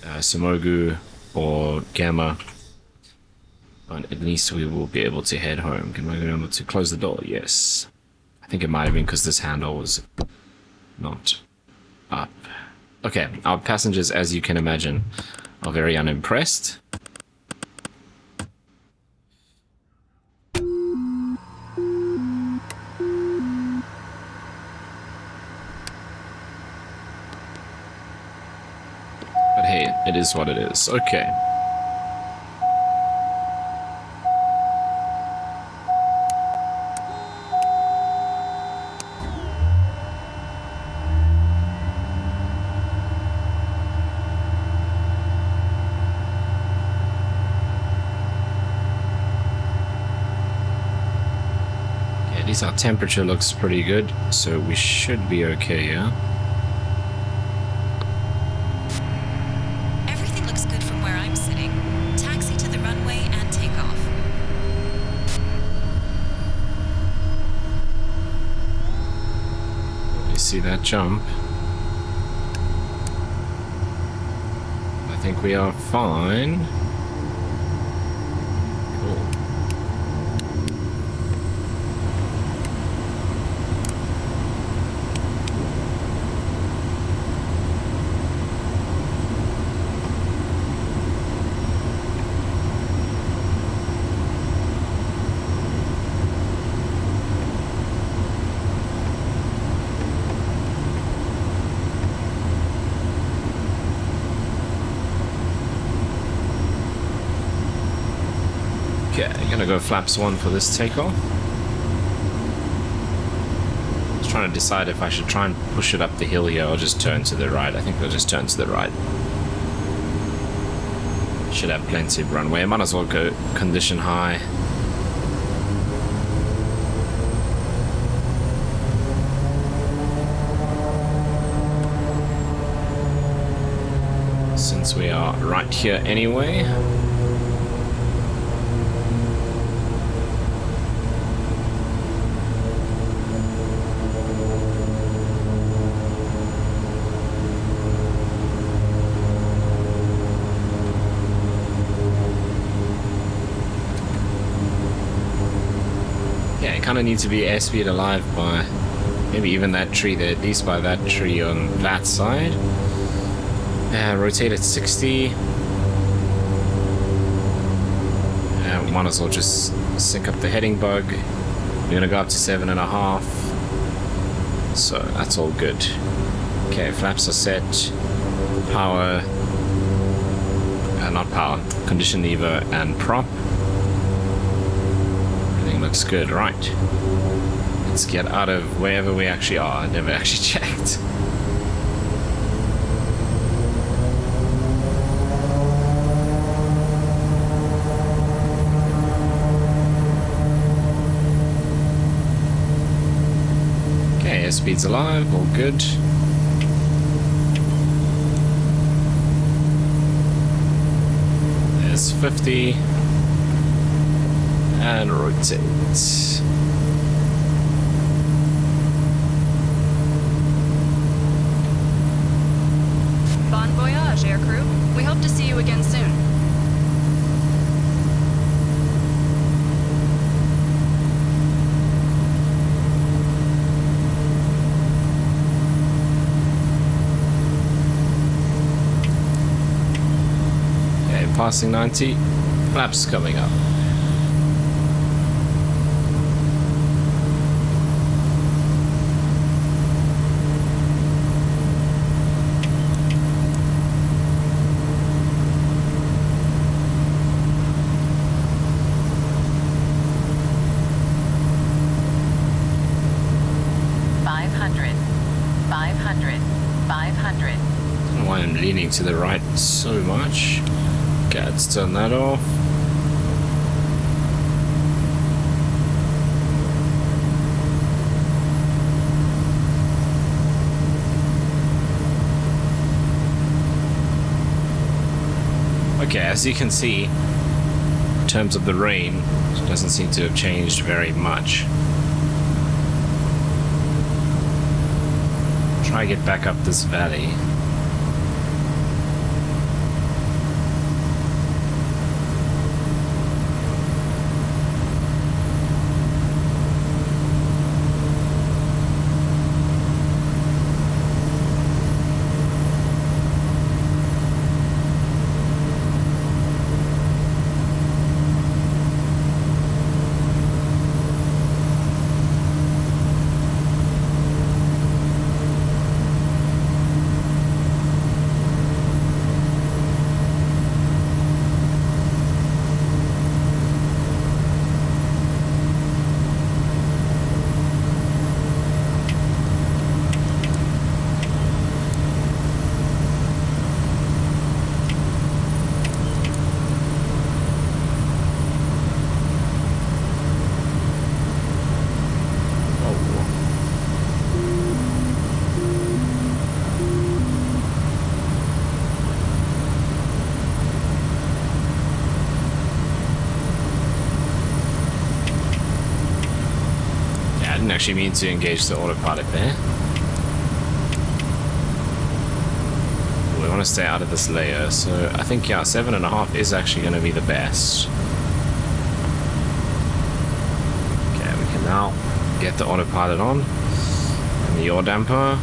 Simogu or Gamma, but at least we will be able to head home. Can I be able to close the door? Yes. I think it might have been because this handle was not up. Okay, our passengers, as you can imagine, are very unimpressed. But hey, it is what it is. Okay. At least our temperature looks pretty good, so we should be okay, yeah? Everything looks good from where I'm sitting. Taxi to the runway and take off. You see that jump? I think we are fine. Cool. Okay, I'm gonna go flaps 1 for this takeoff. I was trying to decide if I should try and push it up the hill here or just turn to the right. I think I'll just turn to the right. Should have plenty of runway. I might as well go condition high. Since we are right here anyway. Kind of need to be airspeed alive by maybe even that tree there, at least by that tree on that side. Rotate at 60. Might as well just sync up the heading bug. We're gonna go up to 7.5. So that's all good. Okay, flaps are set. Power, not power, condition lever and prop. Looks good, right. Let's get out of wherever we actually are. I never actually checked. Okay, airspeed's alive, all good. There's 50. And rotate. Bon voyage, aircrew. We hope to see you again soon. Okay, passing 90. Flaps coming up. To the right so much. Okay, let's turn that off. Okay, as you can see, terms of the rain, it doesn't seem to have changed very much. Try get back up this valley. Actually mean to engage the autopilot there. We want to stay out of this layer, so I think, yeah, 7.5 is actually going to be the best. Okay, we can now get the autopilot on and the yaw damper.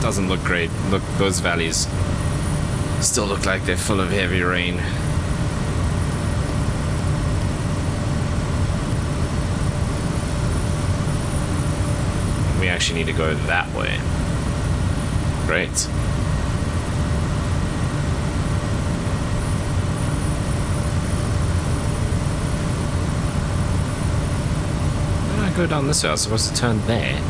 Doesn't look great. Look, those valleys still look like they're full of heavy rain. We actually need to go that way. Great. Why did I go down this way? I was supposed to turn there.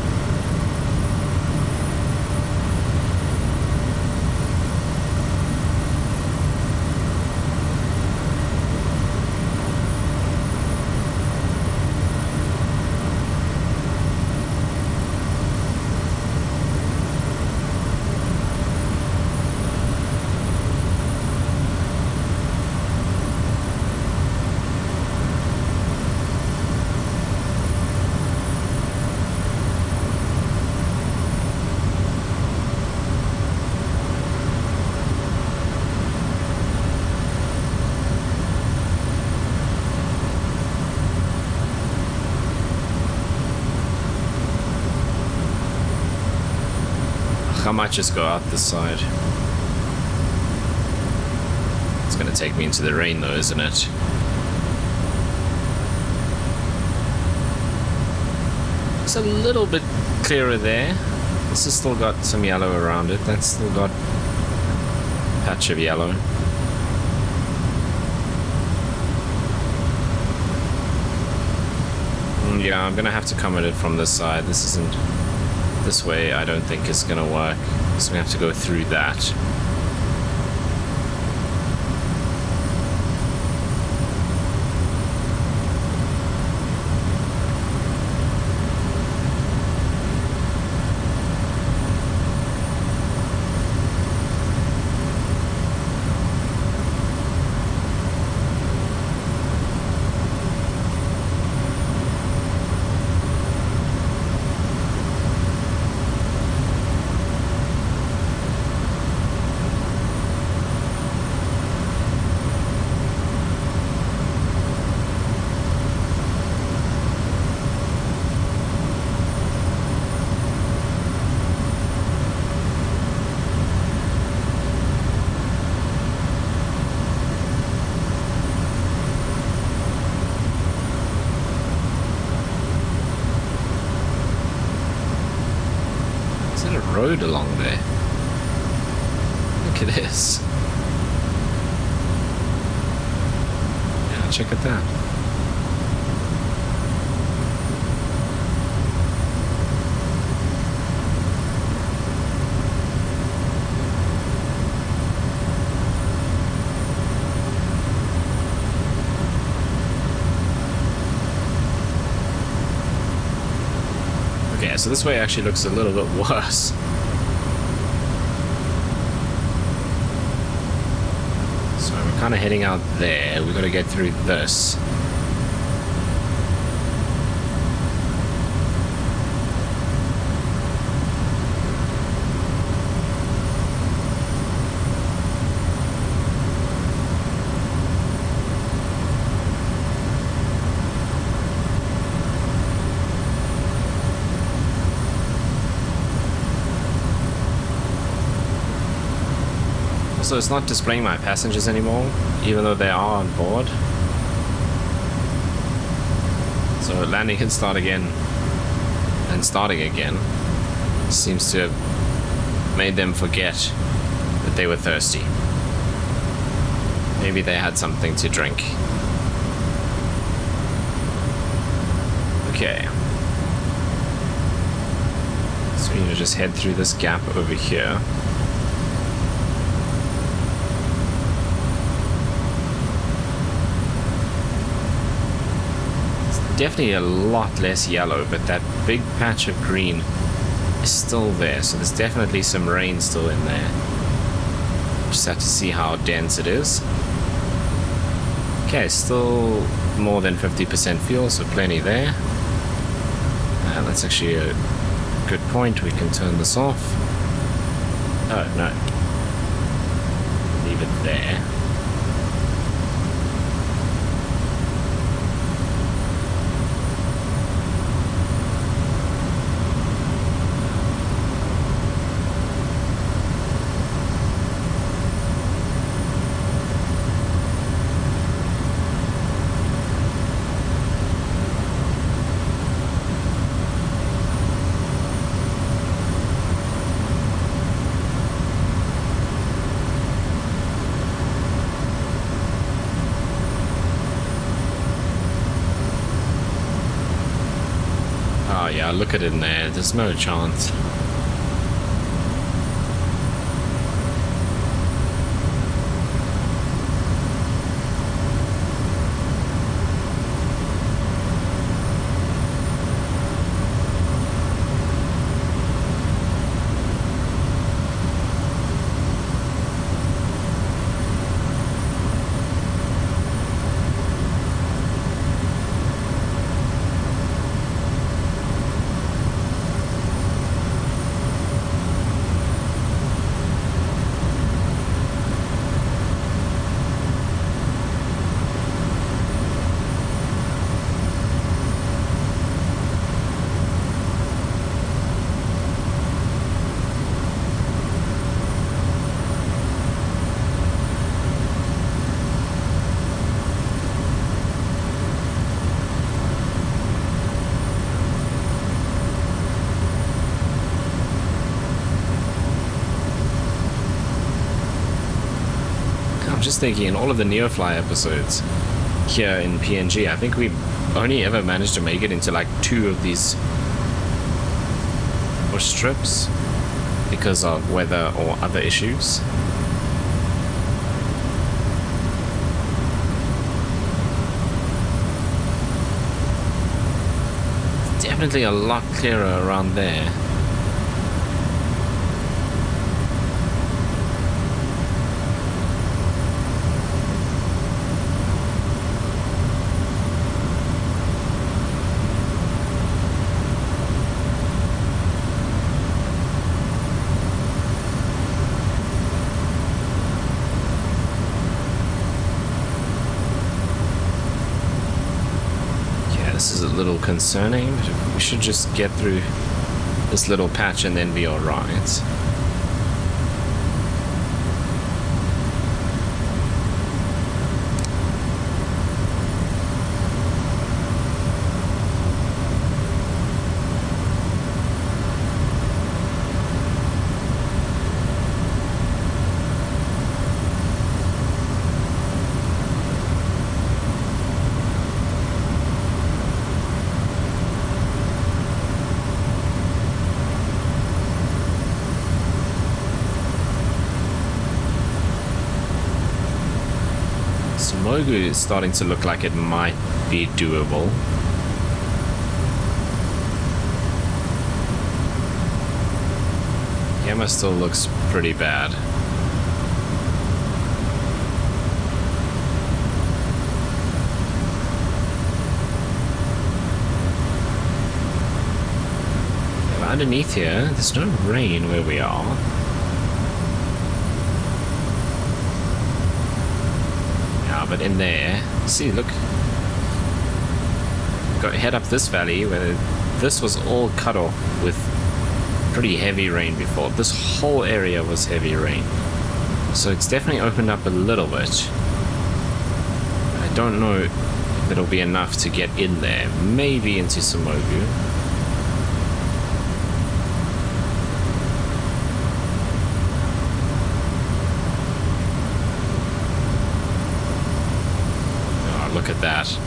I might just go out this side. It's gonna take me into the rain though, isn't it? It's a little bit clearer there. This has still got some yellow around it. That's still got a patch of yellow. Yeah, I'm gonna have to come at it from this side. This isn't... This way I don't think is gonna work, so we have to go through that. Road along there. Look at this. Yeah, check at that. Okay, so this way actually looks a little bit worse. So we're kind of heading out there. We've got to get through this. So it's not displaying my passengers anymore, even though they are on board. So landing can start again, and starting again seems to have made them forget that they were thirsty. Maybe they had something to drink. Okay. So we need to just head through this gap over here. Definitely a lot less yellow, but that big patch of green is still there, so there's definitely some rain still in there. Just have to see how dense it is. Okay, still more than 50% fuel, so plenty there. And that's actually a good point. We can turn this off. Oh no, leave it there. Yeah, look at it in there. There's no chance. I'm just thinking, in all of the Neofly episodes here in PNG, I think we only ever managed to make it into like 2 of these bush strips because of weather or other issues. It's definitely a lot clearer around there. This is a little concerning, but we should just get through this little patch and then be alright. Mogu is starting to look like it might be doable. Gamma still looks pretty bad. Yeah, but underneath here, there's no rain where we are. Yeah, but in there, see, look. Go head up this valley where this was all cut off with pretty heavy rain before. This whole area was heavy rain. So it's definitely opened up a little bit. I don't know if it'll be enough to get in there. Maybe into Simogu. Oh, look at that.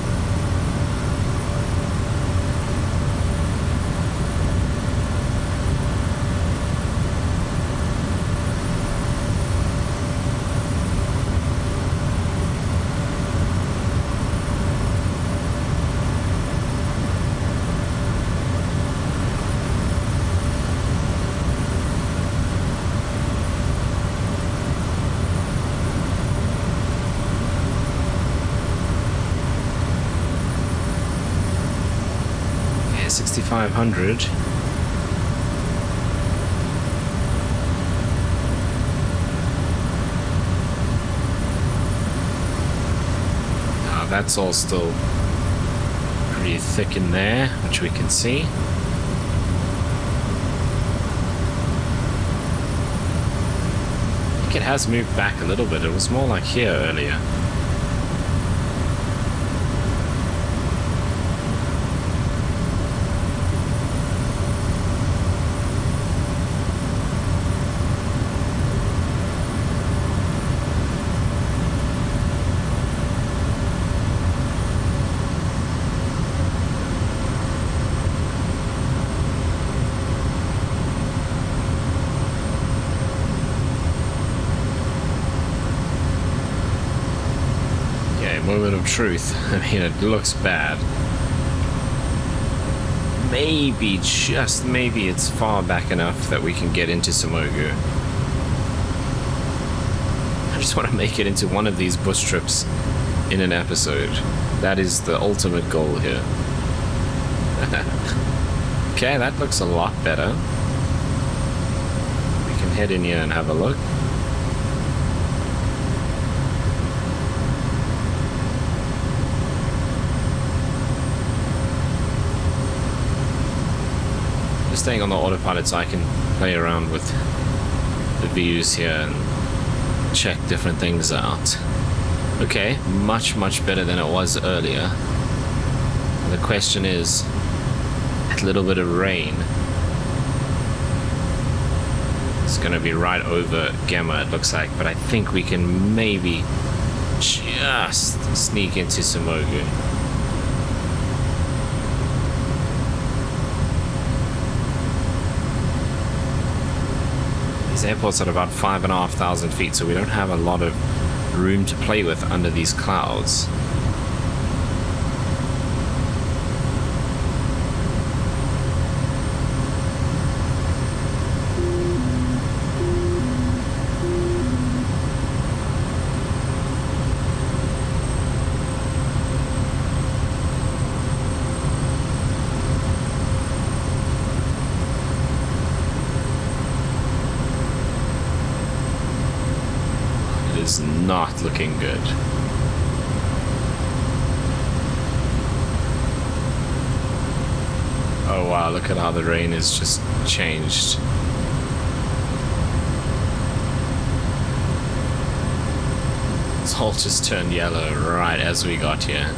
Yeah, 6,500. That's all still pretty thick in there, which we can see. I think it has moved back a little bit. It was more like here earlier. Moment of truth. I mean, it looks bad. Maybe, just maybe, it's far back enough that we can get into Simogu. I just want to make it into one of these bush trips in an episode. That is the ultimate goal here. Okay, that looks a lot better. We can head in here and have a look. Staying on the autopilot so I can play around with the views here and check different things out. Okay, much better than it was earlier. The question is, that little bit of rain, it's gonna be right over Gamma, it looks like, but I think we can maybe just sneak into Simogu. These airports are about 5,500 feet, so we don't have a lot of room to play with under these clouds. Is not looking good. Oh wow, look at how the rain has just changed. It's all just turned yellow right as we got here.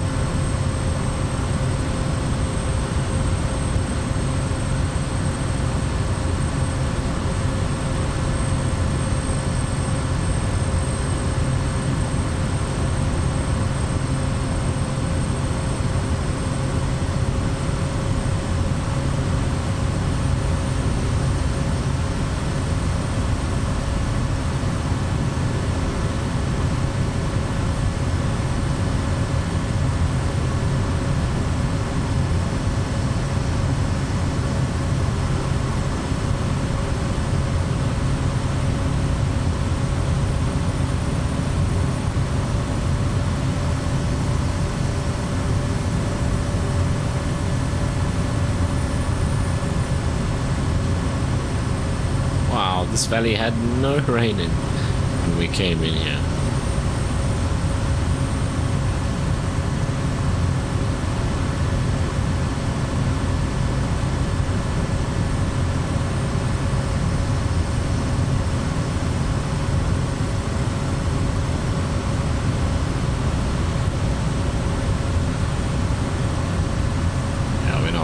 This valley had no rain in when we came in here.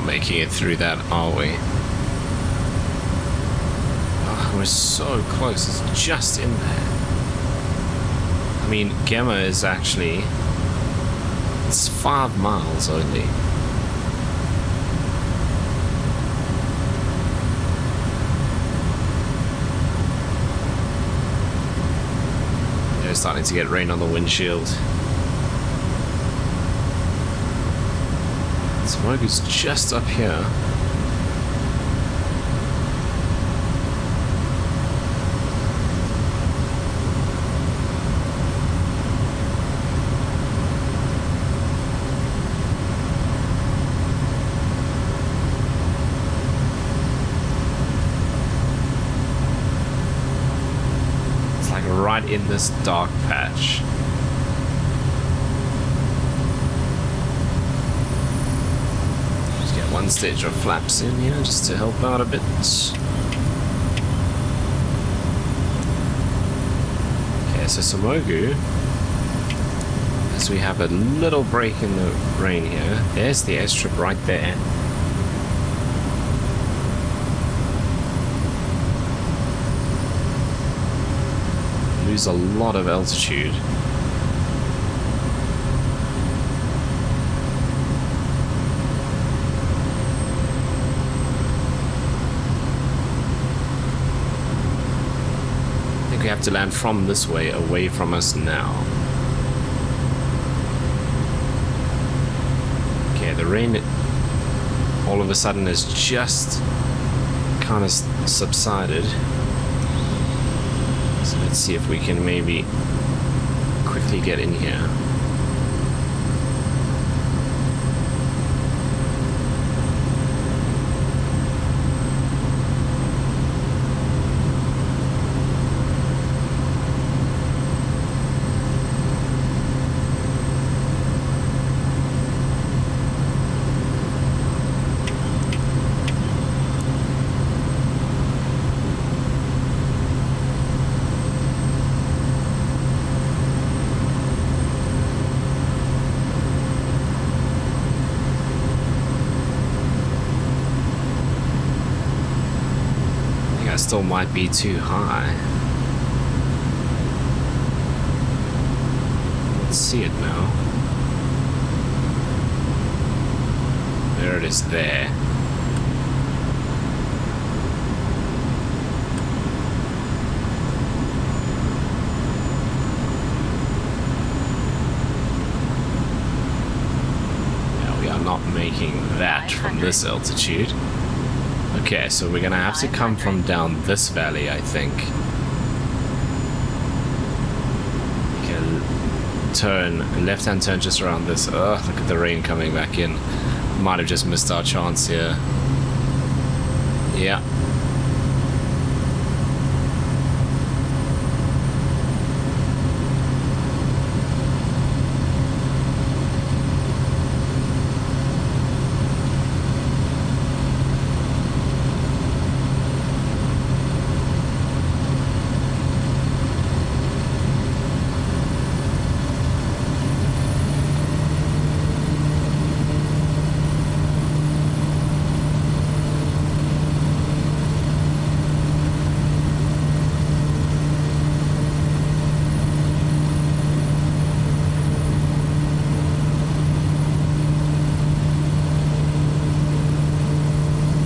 Making it through that, are we? Oh, we're so close. It's just in there. I mean, Gemma is actually... it's 5 miles only. They're starting to get rain on the windshield. Smoke is just up here. It's like right in this dark patch. One stage of flaps in here just to help out a bit. Okay, so Somogu, as we have a little break in the rain here, there's the airstrip right there. Lose a lot of altitude. We have to land from this way, away from us now. Okay, the rain all of a sudden has just kind of subsided. So let's see if we can maybe quickly get in here. Still might be too high. Let's see it now. There it is there. Yeah, we are not making that from this altitude. Okay, so we're gonna have to come from down this valley, I think. We can turn, left-hand turn just around this. Ugh, look at the rain coming back in. Might have just missed our chance here. Yeah.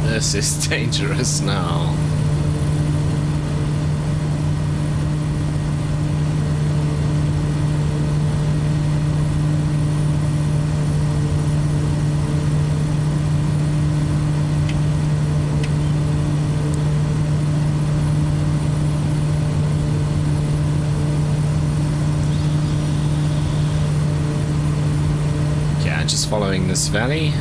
This is dangerous now. Yeah, just following this valley.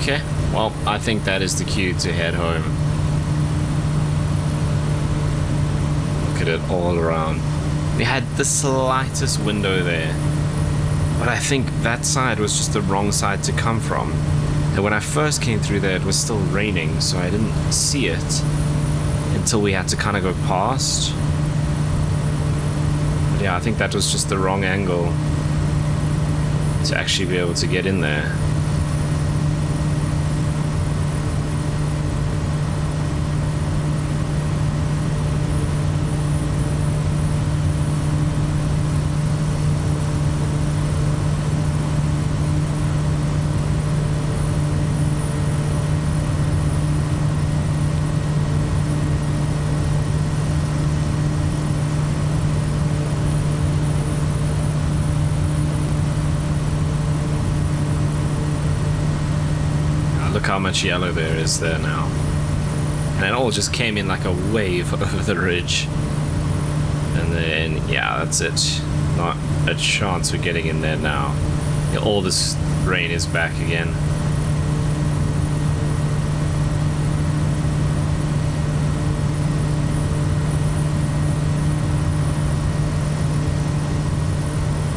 Okay, well, I think that is the cue to head home. Look at it all around. We had the slightest window there, but I think that side was just the wrong side to come from. And when I first came through there, it was still raining, so I didn't see it until we had to kind of go past. But yeah, I think that was just the wrong angle to actually be able to get in there. Look how much yellow there is there now. And it all just came in like a wave over the ridge. And then, yeah, that's it. Not a chance we're getting in there now. Yeah, all this rain is back again.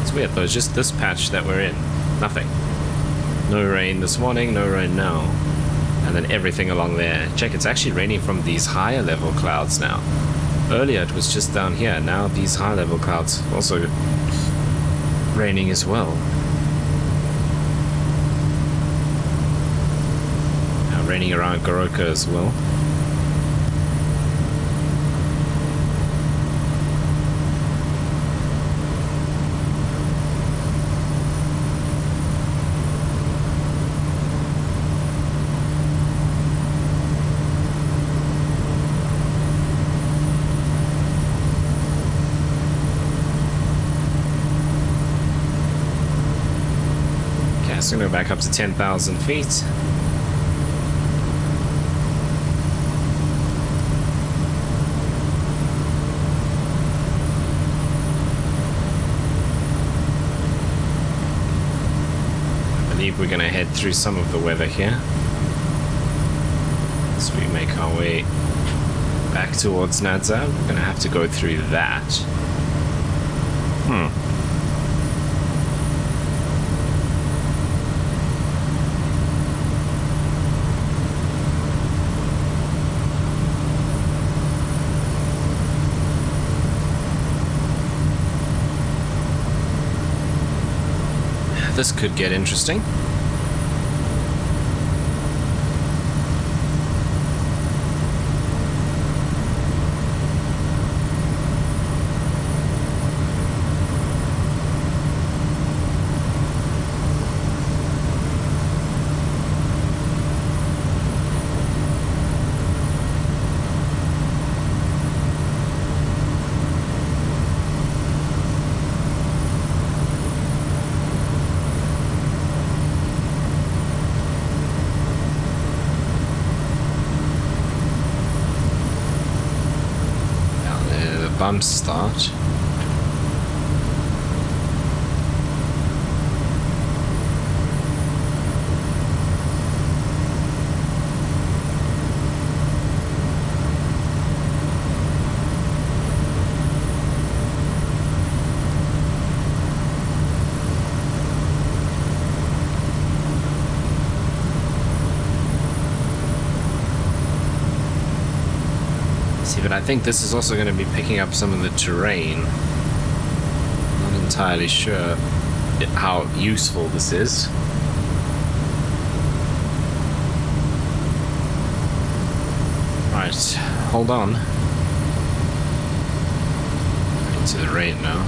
It's weird though, it's just this patch that we're in. Nothing. No rain this morning, no rain now. And then everything along there. Check, it's actually raining from these higher level clouds now. Earlier it was just down here. Now these high level clouds also raining as well. Now raining around Goroka as well. It's going to go back up to 10,000 feet. I believe we're going to head through some of the weather here as we make our way back towards Nadza. We're going to have to go through that. This could get interesting. Bumps start. But I think this is also going to be picking up some of the terrain. Not entirely sure how useful this is. Right, hold on. Into the rain now.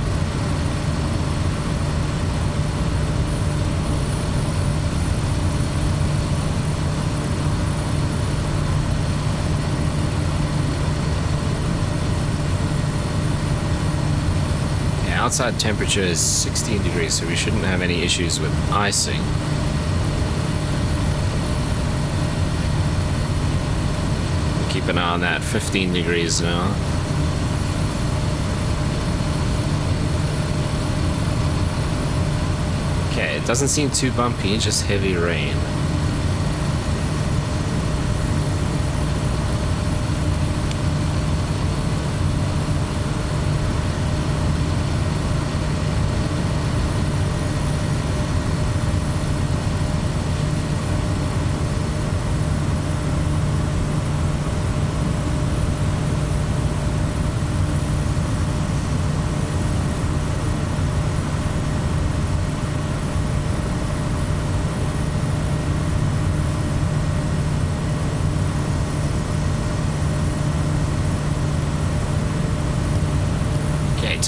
Outside temperature is 16 degrees, so we shouldn't have any issues with icing. Keep an eye on that, 15 degrees now. Okay, it doesn't seem too bumpy, just heavy rain.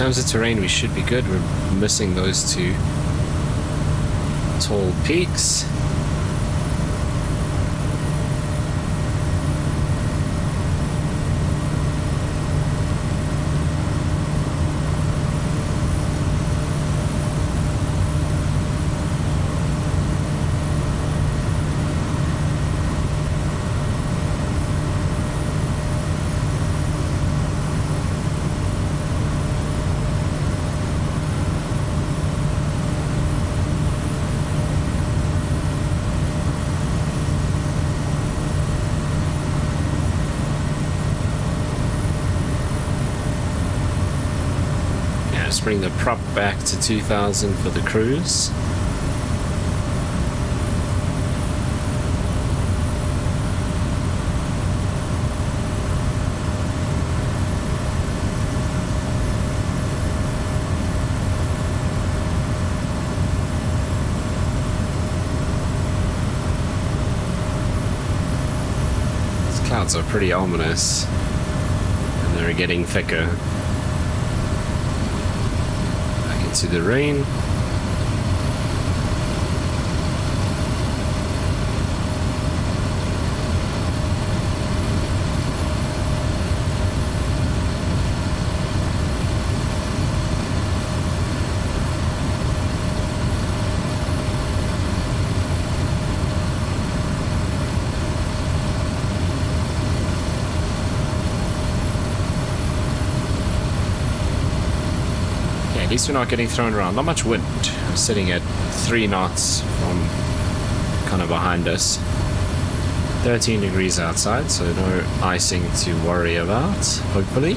terms of terrain, we should be good. We're missing those two tall peaks. Bring the prop back to 2000 for the cruise. These clouds are pretty ominous, and they're getting thicker. To the rain. At least we're not getting thrown around. Not much wind. We're sitting at 3 knots from kind of behind us. 13 degrees outside, so no icing to worry about, hopefully.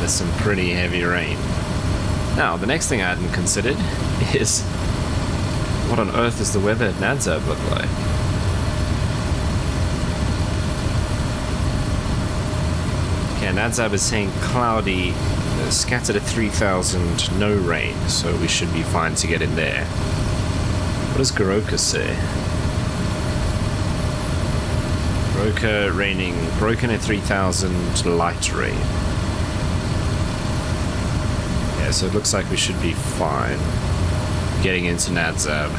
Some pretty heavy rain. Now, the next thing I hadn't considered is what on earth does the weather at Nadzab look like? Okay, Nadzab is saying cloudy, scattered at 3000, no rain, so we should be fine to get in there. What does Goroka say? Goroka raining, broken at 3000, light rain. So it looks like we should be fine getting into Nadzab.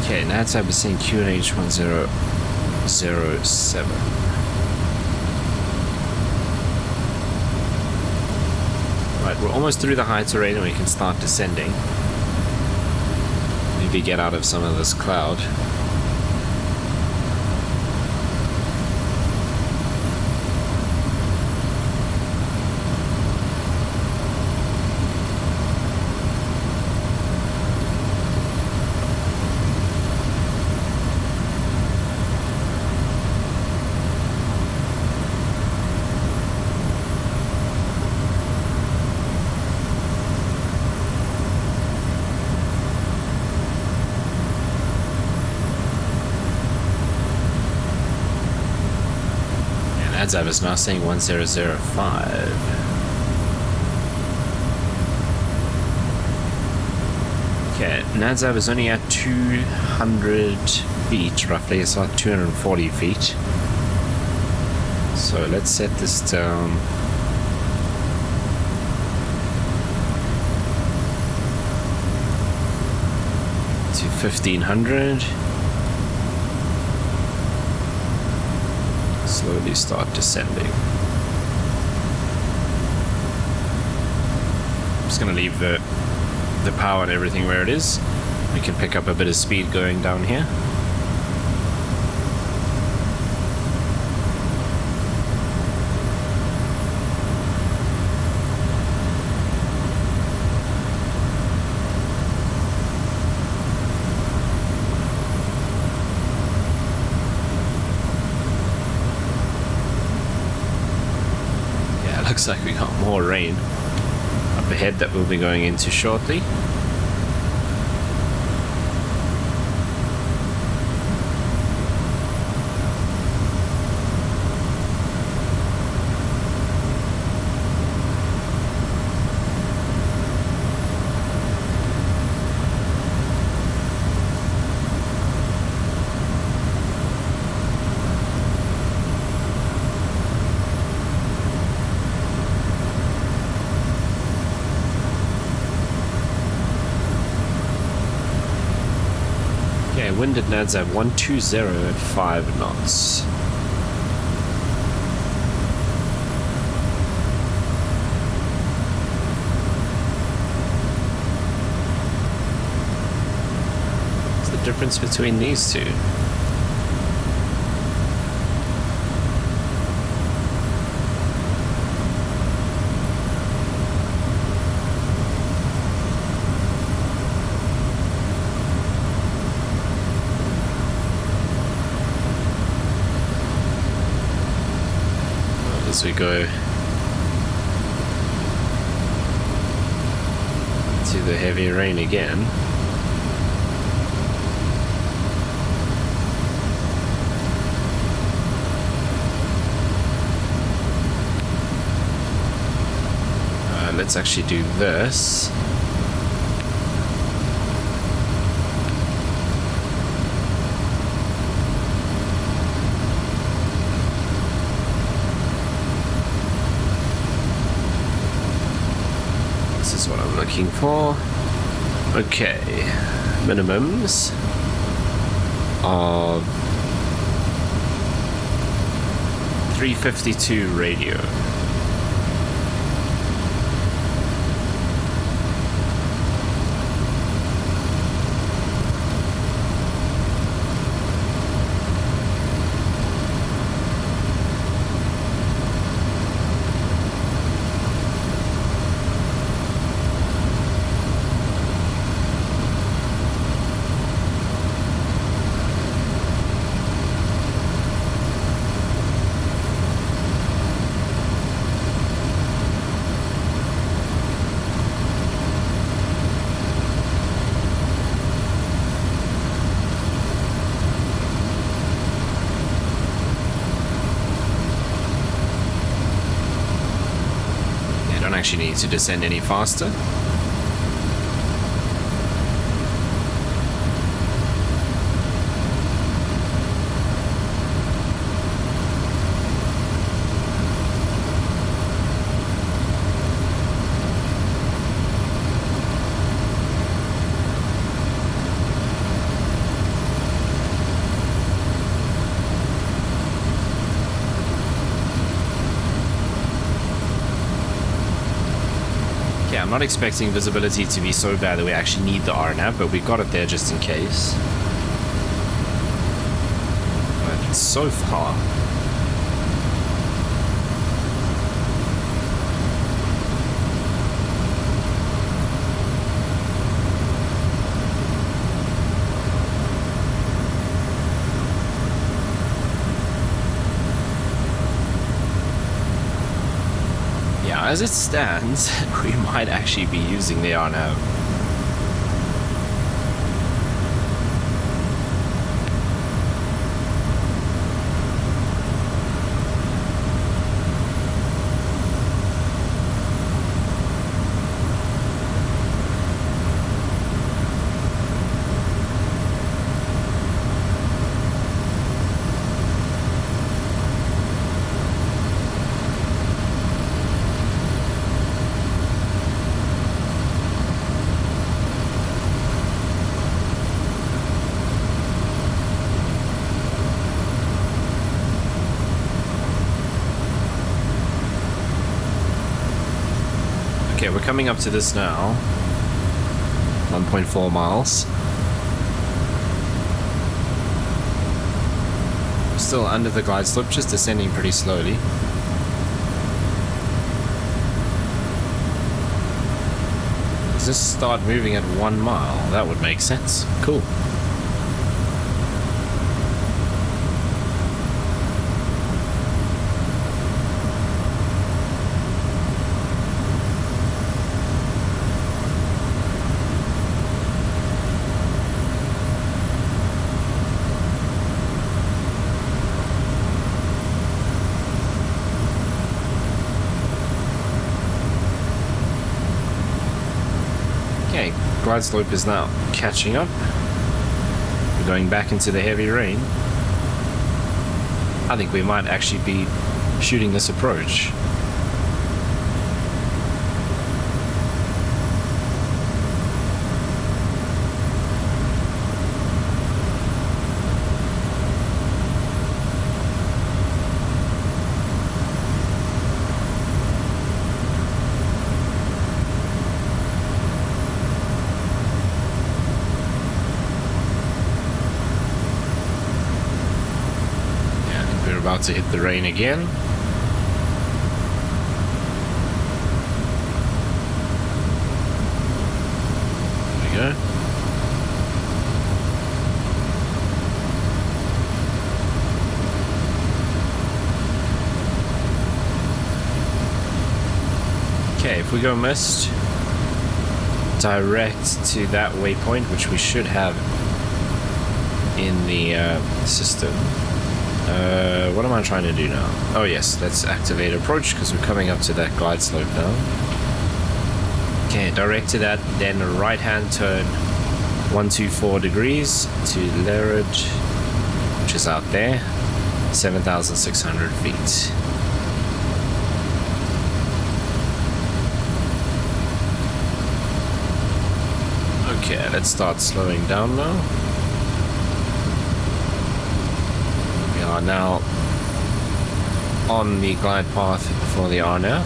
Okay, Nadzab is saying QNH 1007. Right, we're almost through the high terrain and we can start descending. Maybe get out of some of this cloud. Nadzab is now saying 1005. Okay, Nadzab is only at 200 feet, roughly. It's about 240 feet. So let's set this down. 1500. Slowly start descending. I'm just gonna leave the power and everything where it is. We can pick up a bit of speed going down here. Looks like we got more rain up ahead that we'll be going into shortly. Wind at NADS at 120 at 5 knots. What's the difference between these two? As we go to the heavy rain again. Let's actually do this. Looking for. Okay, minimums of 352 radio. Actually need to descend any faster. I'm not expecting visibility to be so bad that we actually need the RNAV, but we got it there just in case. But it's so far. As it stands, we might actually be using the RNAV. we're coming up to this now. 1.4 miles. Still under the glide slope, just descending pretty slowly. Does this start moving at 1 mile? That would make sense. Cool. Glide slope is now catching up. We're going back into the heavy rain. I think we might actually be shooting this approach. About to hit the rain again. There we go. Okay, if we go mist direct to that waypoint, which we should have in the system. What am I trying to do now? Oh yes, let's activate approach because we're coming up to that glide slope now. Okay, direct to that, then right hand turn 124 degrees to Lerud, which is out there, 7,600 feet. Okay, let's start slowing down now. Are now on the glide path for the RNAV.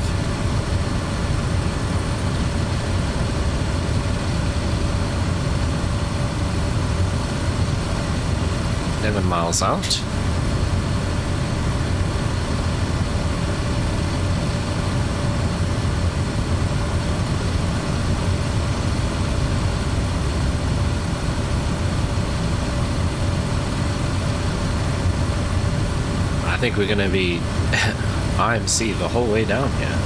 11 miles out. I think we're going to be IMC the whole way down here.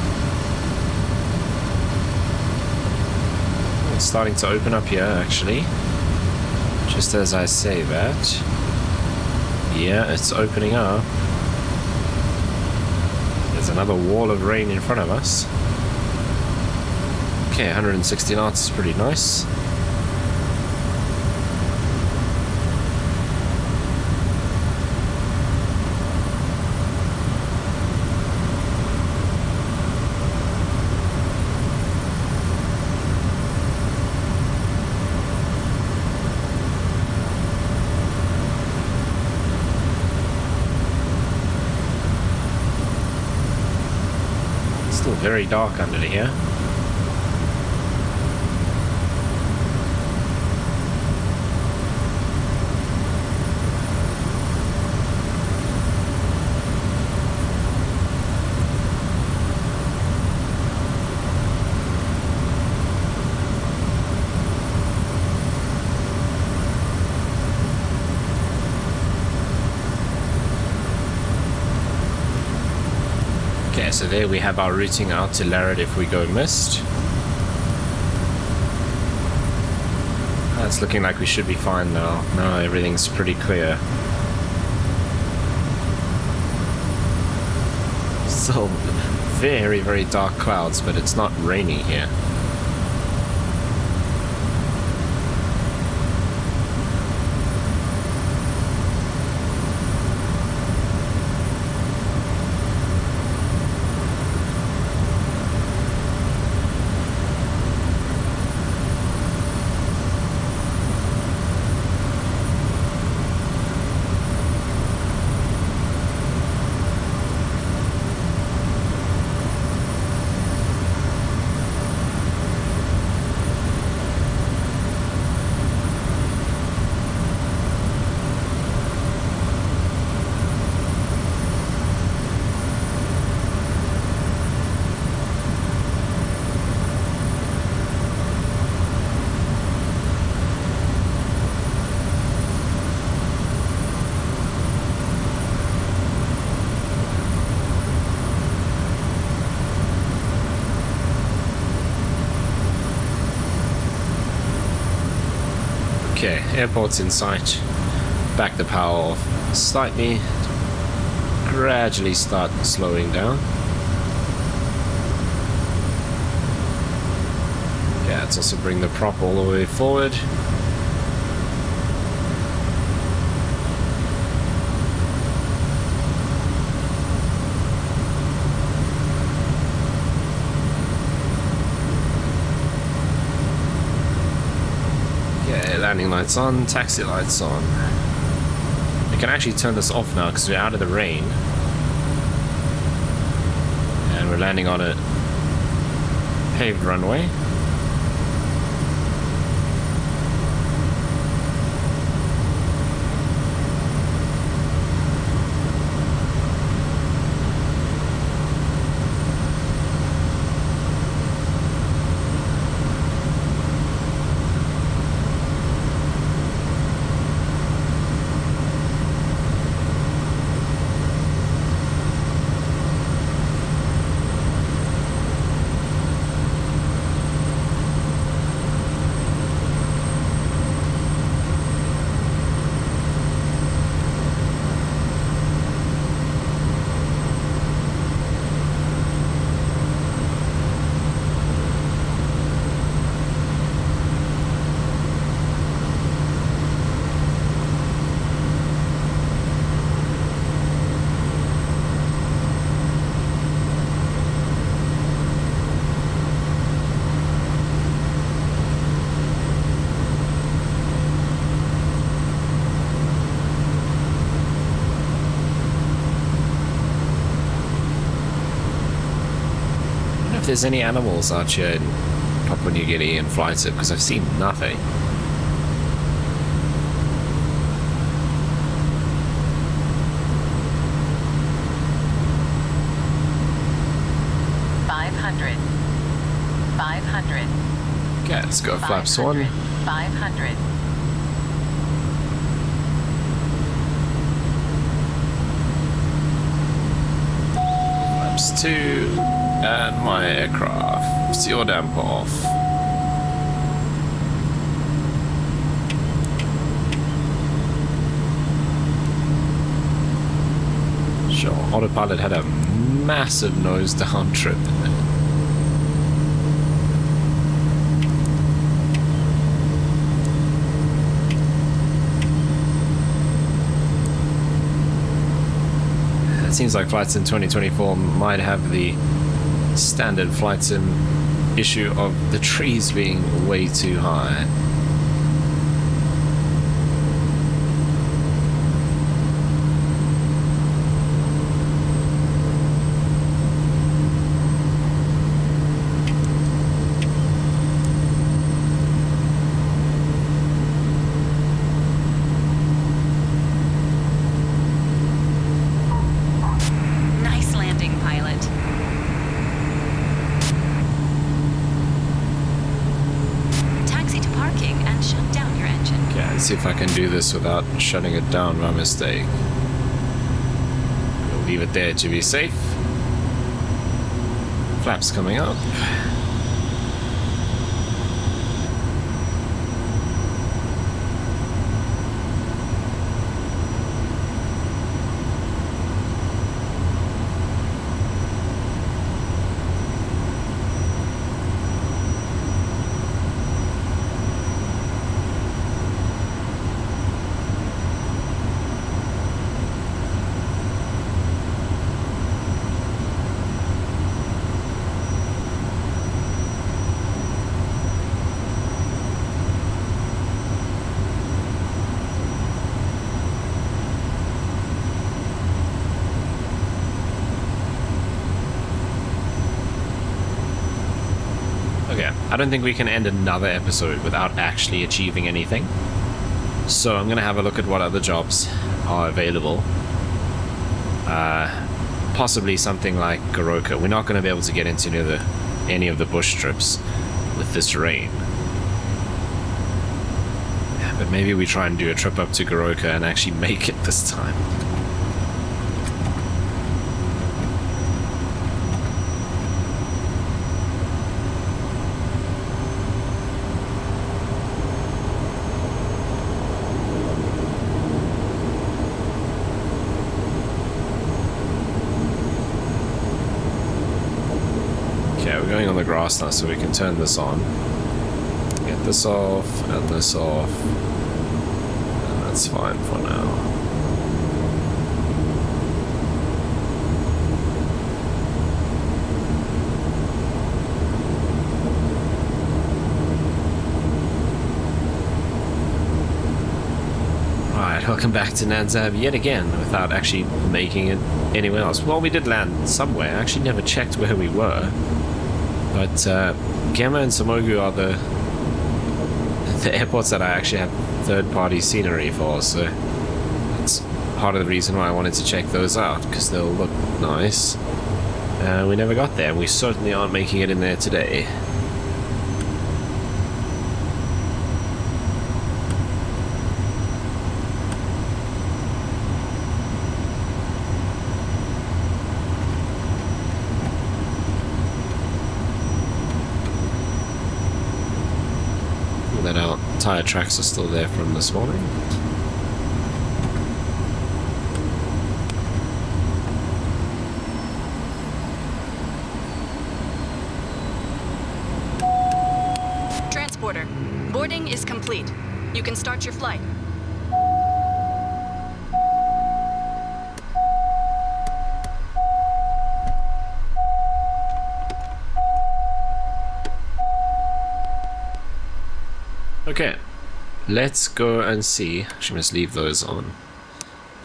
It's starting to open up here, actually. Just as I say that. Yeah, it's opening up. There's another wall of rain in front of us. Okay, 160 knots is pretty nice. Very dark under here. Okay, so there we have our routing out to Lerud if we go mist. It's looking like we should be fine now. No, everything's pretty clear. Still very, very dark clouds, but it's not rainy here. Airport's in sight. Back the power off slightly. Gradually start slowing down. Yeah, let's also bring the prop all the way forward. Okay, landing lights on, taxi lights on. We can actually turn this off now because we're out of the rain. And we're landing on a paved runway. If there's any animals out here in Papua New Guinea and FlightSip, because I've seen nothing. Okay, let's go flaps 1. 500. Flaps 2. And my aircraft. Seal damper off. Sure, autopilot had a massive nose down trip in there. It seems like flights in 2024 might have the standard flight sim issue of the trees being way too high. See if I can do this without shutting it down by mistake. We'll leave it there to be safe. Flaps coming up. I don't think we can end another episode without actually achieving anything. So I'm going to have a look at what other jobs are available. Possibly something like Goroka. We're not going to be able to get into any of the bush trips with this rain. But maybe we try and do a trip up to Goroka and actually make it this time. on the grass now, so we can turn this on. Get this off, and this off. And that's fine for now. Welcome back to Nanzab yet again without actually making it anywhere else. Well, we did land somewhere. I actually never checked where we were. But Gemma and Samogu are the airports that I actually have third-party scenery for, so that's part of the reason why I wanted to check those out, because they'll look nice. We never got there, and we certainly aren't making it in there today. That our tire tracks are still there from this morning. Transporter, boarding is complete. You can start your flight. Okay, let's go and see. Actually, let's leave those on.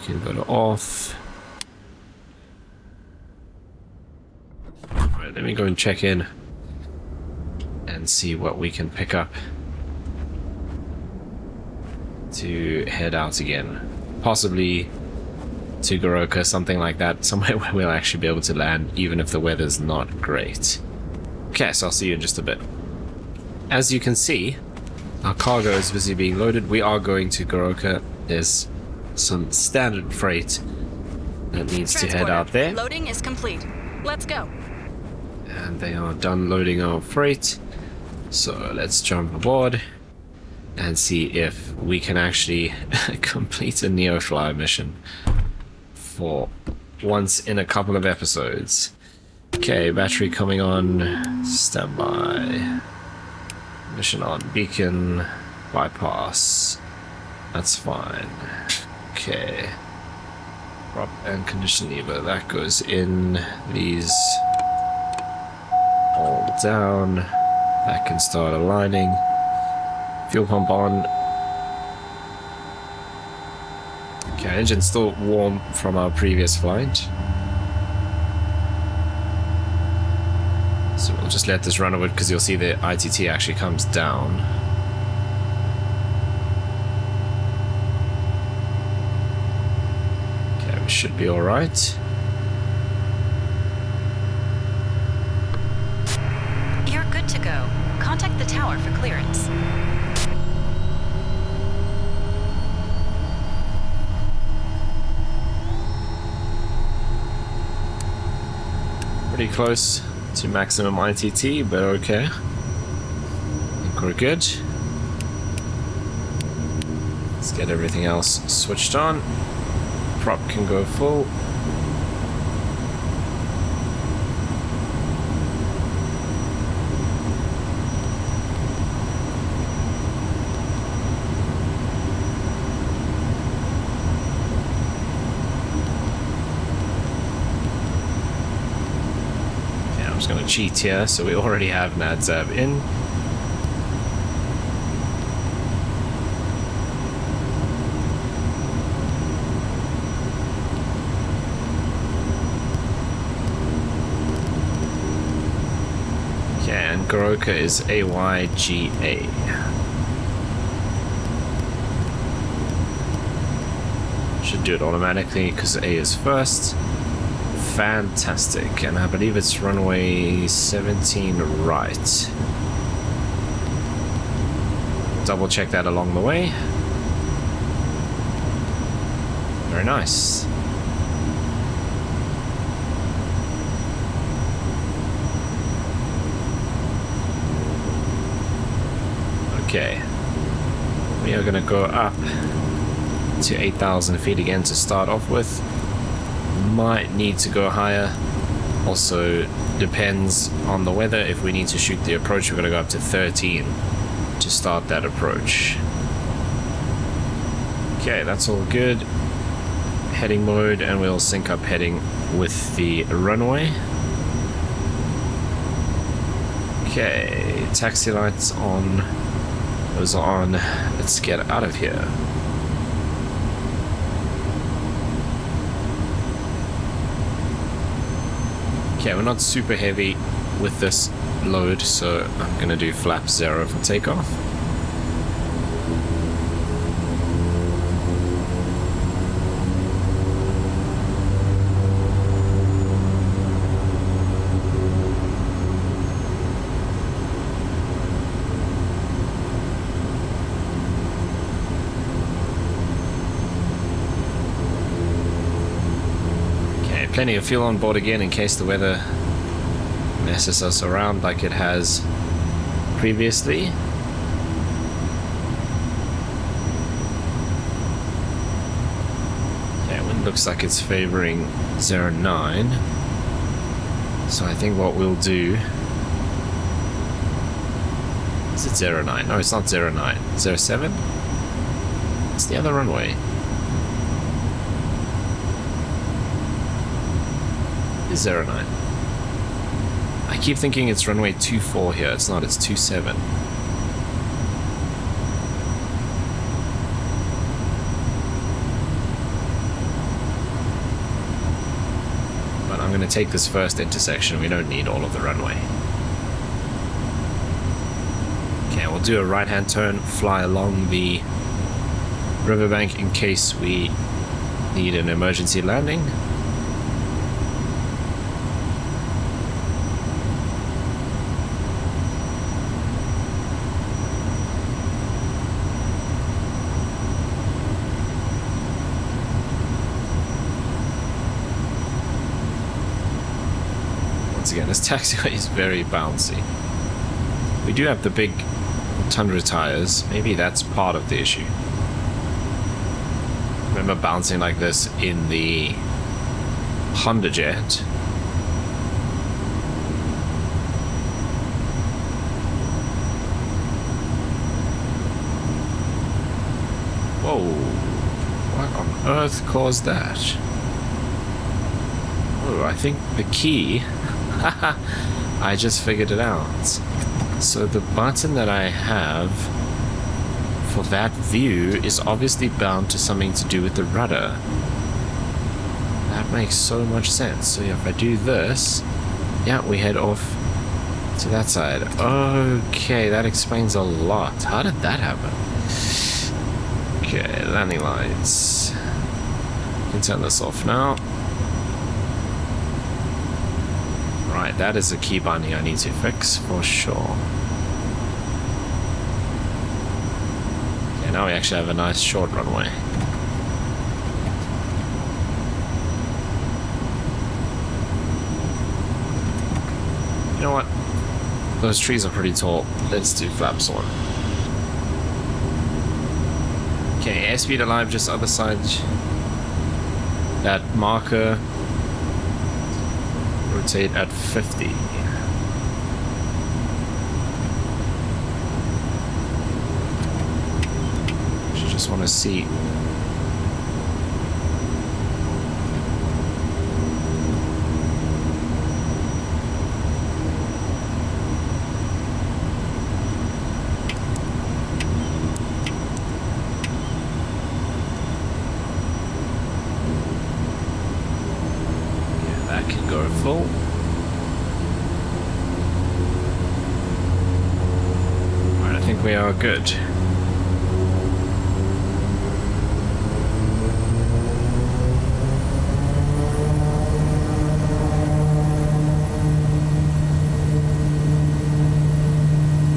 Converter off. Alright, let me go and check in and see what we can pick up to head out again. Possibly to Goroka, something like that, somewhere where we'll actually be able to land even if the weather's not great. Okay, so I'll see you in just a bit. As you can see, our cargo is busy being loaded. We are going to Goroka. There's some standard freight that needs to head out there. Loading is complete. Let's go. And they are done loading our freight. So let's jump aboard and see if we can actually complete a Neofly mission for once in a couple of episodes. Okay, battery coming on. Standby. Mission on. Beacon. Bypass. That's fine. Okay. Prop and condition lever. That goes in. These all down. That can start aligning. Fuel pump on. Okay, engine's still warm from our previous flight. So we'll just let this run over because you'll see the ITT actually comes down. Okay, we should be alright. You're good to go. Contact the tower for clearance. Pretty close to maximum ITT, but okay. I think we're good. Let's get everything else switched on. Prop can go full. I'm just going to cheat here, so we already have Nadzab in. Okay, and Goroka is AYGA. Should do it automatically because A is first. Fantastic, and I believe it's runway 17 right. Double check that along the way. Very nice. Okay, we are going to go up to 8,000 feet again to start off with. Might need to go higher Also depends on the weather. If we need to shoot the approach, we're going to go up to 13 to start that approach. Okay, that's all good. Heading mode, and we'll sync up heading with the runway. Okay, taxi lights on. Those are on. Let's get out of here. Okay, we're not super heavy with this load, so I'm gonna do flap 0 for takeoff. Plenty of fuel on board again in case the weather messes us around like it has previously. Yeah, wind looks like it's favoring 09. So I think what we'll do... Is it 09? No, it's not 09. 07? It's the other runway. Is 09. I keep thinking it's runway 24 here. It's not, it's 27. But I'm going to take this first intersection. We don't need all of the runway. Okay, we'll do a right-hand turn, fly along the riverbank in case we need an emergency landing. Again, this taxiway is very bouncy. We do have the big Tundra tires. Maybe that's part of the issue. Remember bouncing like this in the Honda Jet. Whoa. What on earth caused that? Oh, I think the key... I just figured it out. So the button that I have for that view is obviously bound to something to do with the rudder. That makes so much sense. So yeah, if I do this, yeah, we head off to that side. Okay, that explains a lot. How did that happen? Okay, landing lights. You can turn this off now. Right, that is a key binding I need to fix for sure. Okay, now we actually have a nice short runway. You know what? Those trees are pretty tall. Let's do flaps 1. Okay, airspeed alive just other side. That marker. Rotate at 50. Just want to see. Yeah, that can go full. Alright, I think we are good.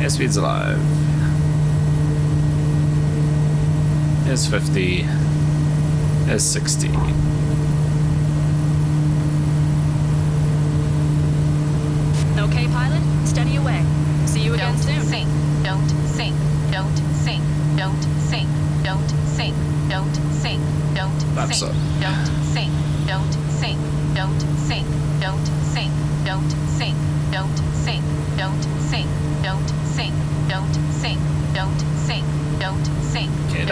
Airspeed's alive. There's 50. There's 60. Okay, pilot, steady away. See you again soon. Sink, don't sink, don't sink, don't sink, don't sink, don't sink, don't That's sink, it. don't sink, don't sink, don't sink, don't sink,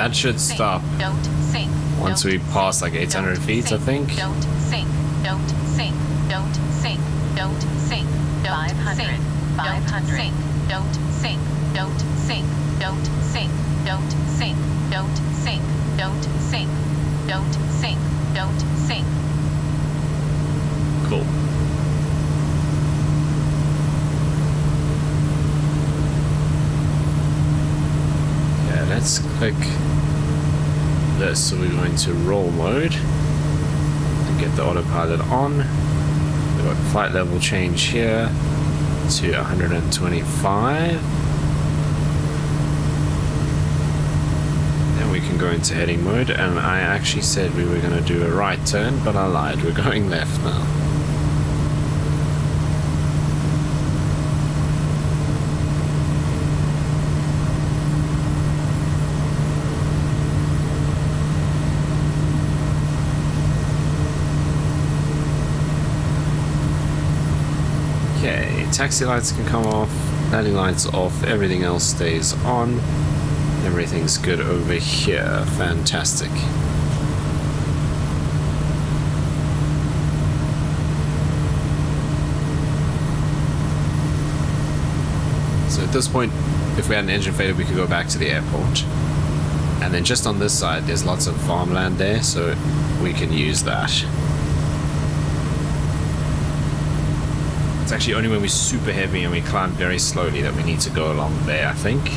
that should sink, stop don't sink. once we pass like 800 feet, I think. Don't sink, don't sink, don't sink, don't sink, don't 500, 500, don't sink, don't sink, don't sink, don't sink, don't sink, don't sink, don't sink, don't sink. Cool. Yeah, let's click this. So we're going to roll mode and get the autopilot on. We've got flight level change here to 125. Then we can go into heading mode, and I actually said we were going to do a right turn, but I lied. We're going left now. Okay, taxi lights can come off, landing lights off, everything else stays on. Everything's good over here. Fantastic. So at this point, if we had an engine failure, we could go back to the airport. And then just on this side, there's lots of farmland there, so we can use that. It's actually only when we're super heavy and we climb very slowly that we need to go along there, I think.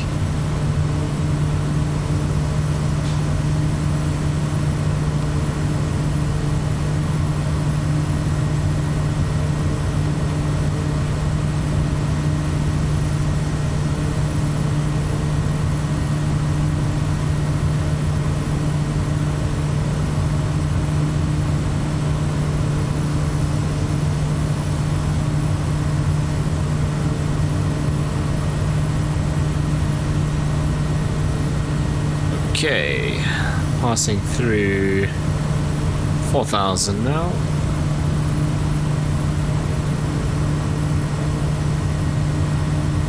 Okay, passing through 4,000 now.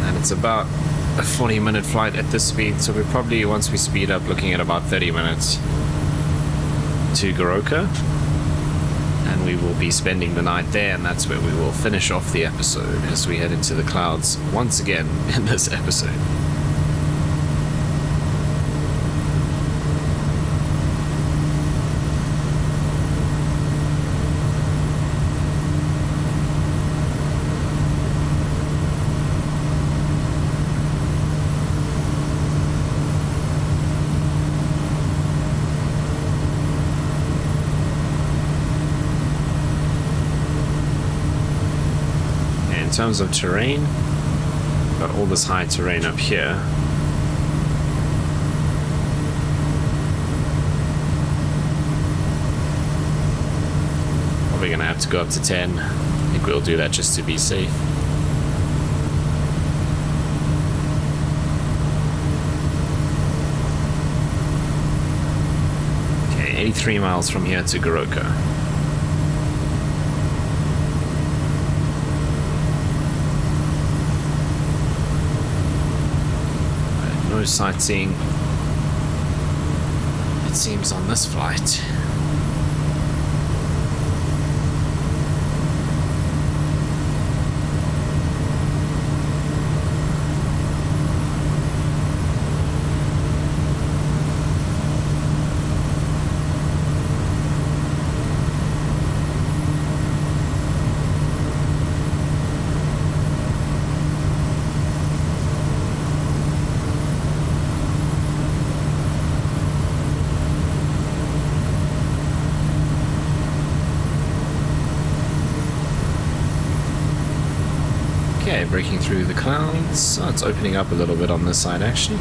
And it's about a 40-minute flight at this speed, so we're probably, once we speed up, looking at about 30 minutes to Goroka. And we will be spending the night there, and that's where we will finish off the episode as we head into the clouds once again in this episode. In terms of terrain, got all this high terrain up here. Probably gonna have to go up to 10. I think we'll do that just to be safe. Okay, 83 miles from here to Goroka. No sightseeing, it seems, on this flight. Okay, breaking through the clouds. Oh, it's opening up a little bit on this side, actually.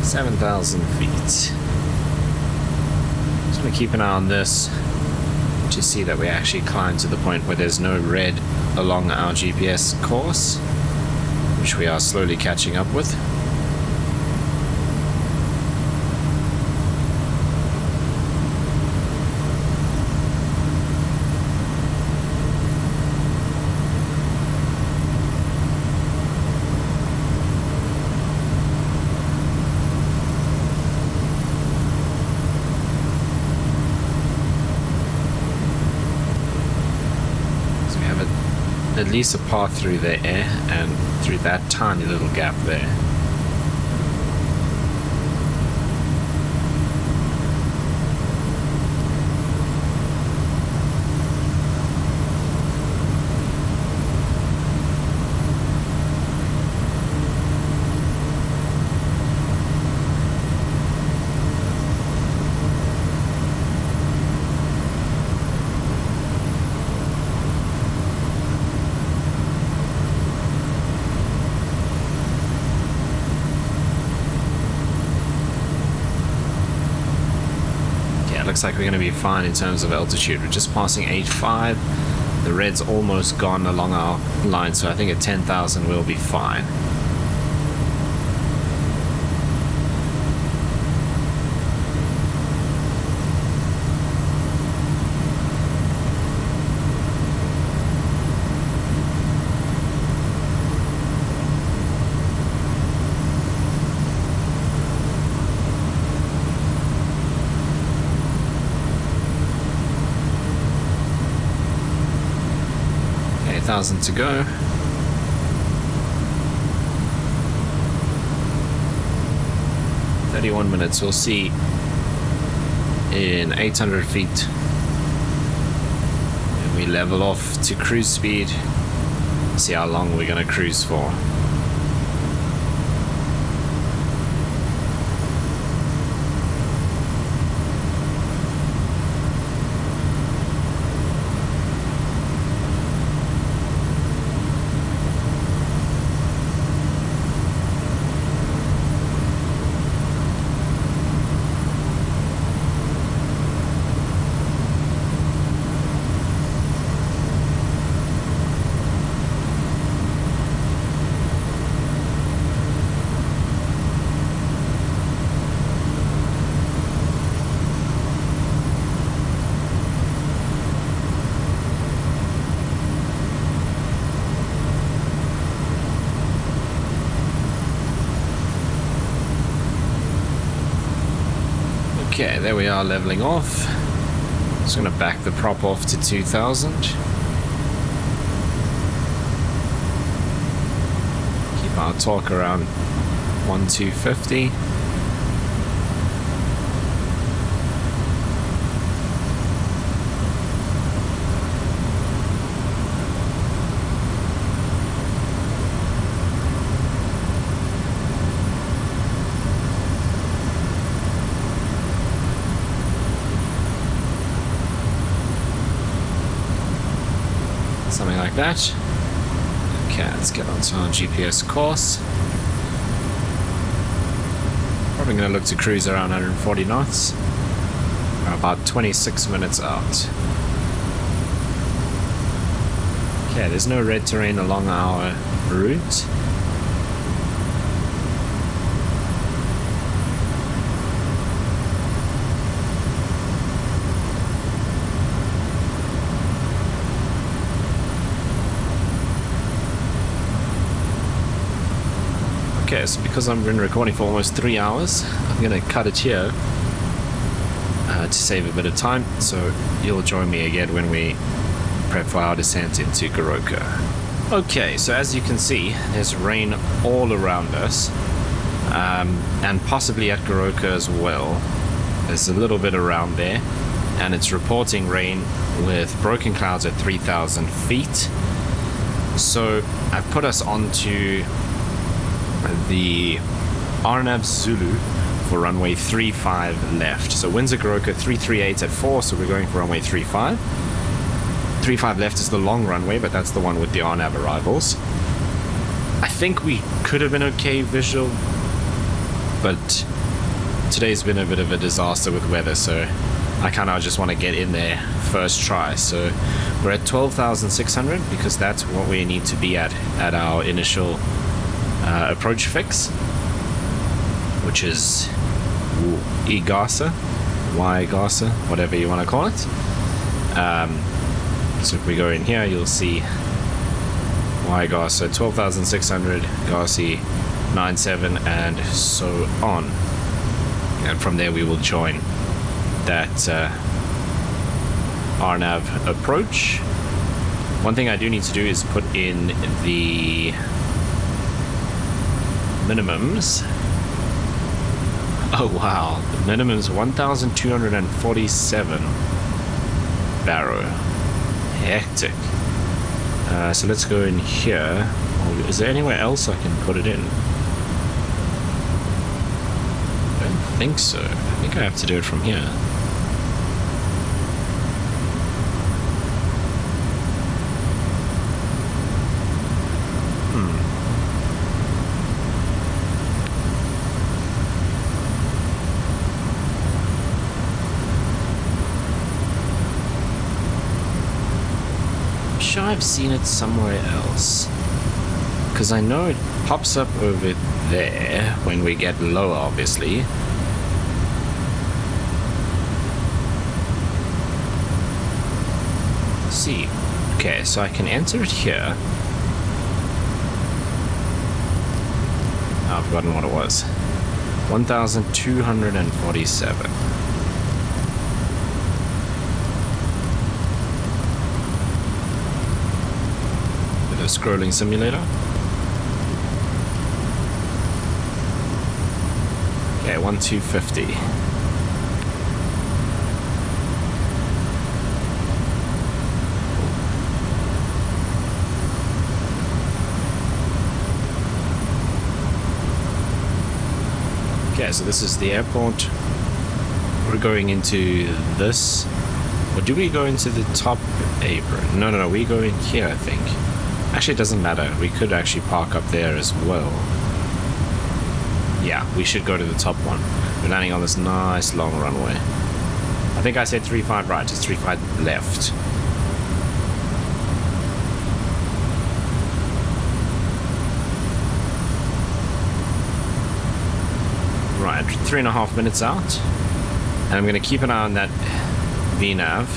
7,000 feet. Just want to keep an eye on this to see that we actually climb to the point where there's no red along our GPS course, which we are slowly catching up with. at least a path through the air and through that tiny little gap there. Looks like we're going to be fine in terms of altitude. We're just passing H5. The red's almost gone along our line, so I think at 10,000 we'll be fine. To go. 31 minutes. We'll see in 800 feet. And we level off to cruise speed. See how long we're going to cruise for. Okay, there we are leveling off. Just going to back the prop off to 2000. Keep our torque around 1250. Something like that. Okay, let's get onto our GPS course. Probably going to look to cruise around 140 knots. We're about 26 minutes out. Okay, there's no red terrain along our route. Okay, so because I've been recording for almost 3 hours, I'm going to cut it here to save a bit of time, so you'll join me again when we prep for our descent into Goroka. Okay, so as you can see, there's rain all around us, and possibly at Goroka as well. There's a little bit around there, and it's reporting rain with broken clouds at 3,000 feet. So I've put us onto the Arnav Zulu for runway 35 left. So winds at Goroka 338 at 4, so we're going for runway 35. 35 left is the long runway, but that's the one with the Arnav arrivals. I think we could have been okay visual, but today's been a bit of a disaster with weather, so I kind of just want to get in there first try. So we're at 12,600 because that's what we need to be at our initial approach fix, which is IGASA, Y-GASA, whatever you want to call it. So if we go in here, you'll see Y-GASA 12,600, GASI 97, and so on. And from there we will join that RNAV approach One thing I do need to do is put in the minimums. Oh wow, the minimum's 1,247 barrow. Hectic. So let's go in here. Oh, is there anywhere else I can put it in? I don't think so. I think I have to do it from here. I've seen it somewhere else, because I know it pops up over there when we get lower, obviously. Let's see. Okay, so I can enter it here. Oh, I've forgotten what it was. 1,247. Scrolling simulator. Okay, 1,250. Okay, so this is the airport. We're going into this. Or do we go into the top apron? No, we go in here, I think. Actually, it doesn't matter. We could actually park up there as well. Yeah, we should go to the top one. We're landing on this nice long runway. I think I said 35 right, it's 35 left. Right, 3.5 minutes out. And I'm going to keep an eye on that VNav.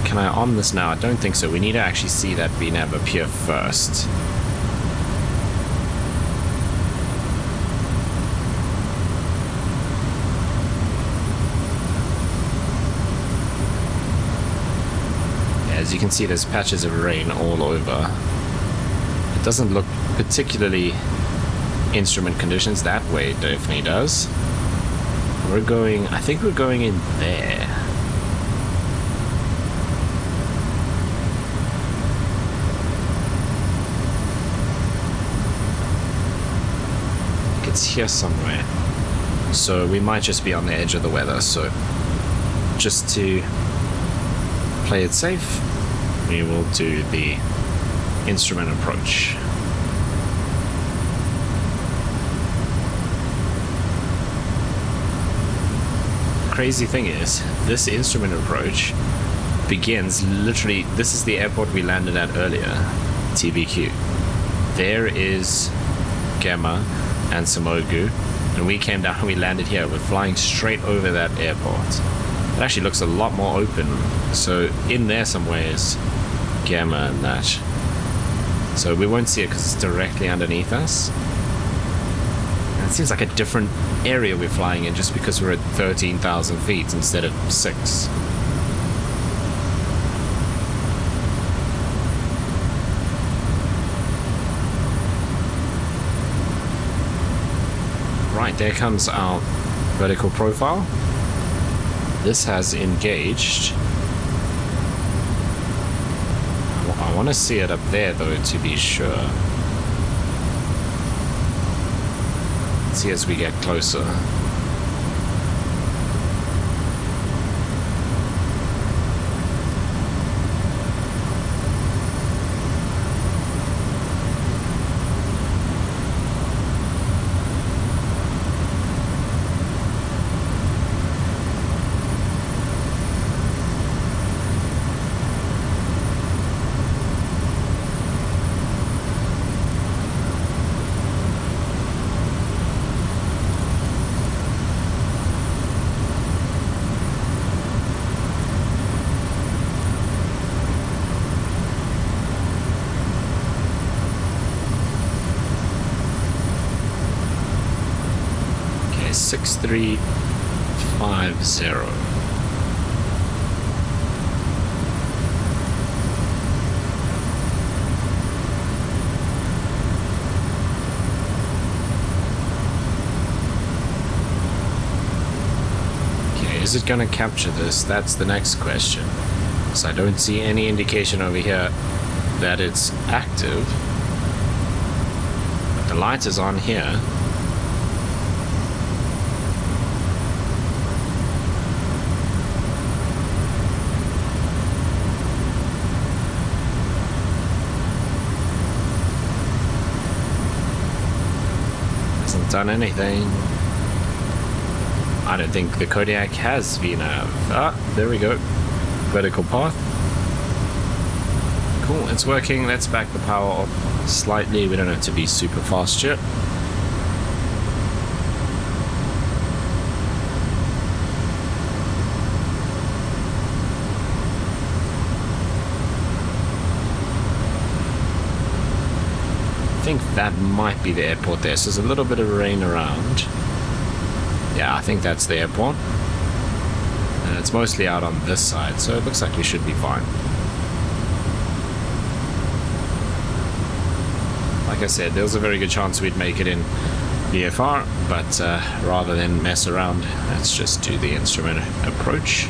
Can I arm this now? I don't think so. We need to actually see that VNav appear first. As you can see, there's patches of rain all over. It doesn't look particularly instrument conditions. That way it definitely does. We're going, I think we're going in there. It's here somewhere. So we might just be on the edge of the weather. So just to play it safe, we will do the instrument approach. Crazy thing is, this instrument approach begins literally, this is the airport we landed at earlier, TBQ. There is Gamma and Samogu, and we came down and we landed here. We're flying straight over that airport. It actually looks a lot more open, so in there somewhere is Gamma and that. So we won't see it because it's directly underneath us. And it seems like a different area we're flying in just because we're at 13,000 feet instead of 6. Right, there comes our vertical profile. This has engaged. I want to see it up there though, to be sure. Let's see as we get closer. Okay, 6350. Is it going to capture this? That's the next question. So I don't see any indication over here that it's active. But the light is on here. Hasn't done anything. I don't think the Kodiak has VNAV. Ah, there we go. Vertical path. Cool, it's working. Let's back the power off slightly. We don't have to be super fast yet. I think that might be the airport there. So there's a little bit of rain around. Yeah, I think that's the airport. And it's mostly out on this side, so it looks like we should be fine. Like I said, there was a very good chance we'd make it in VFR, but rather than mess around, let's just do the instrument approach.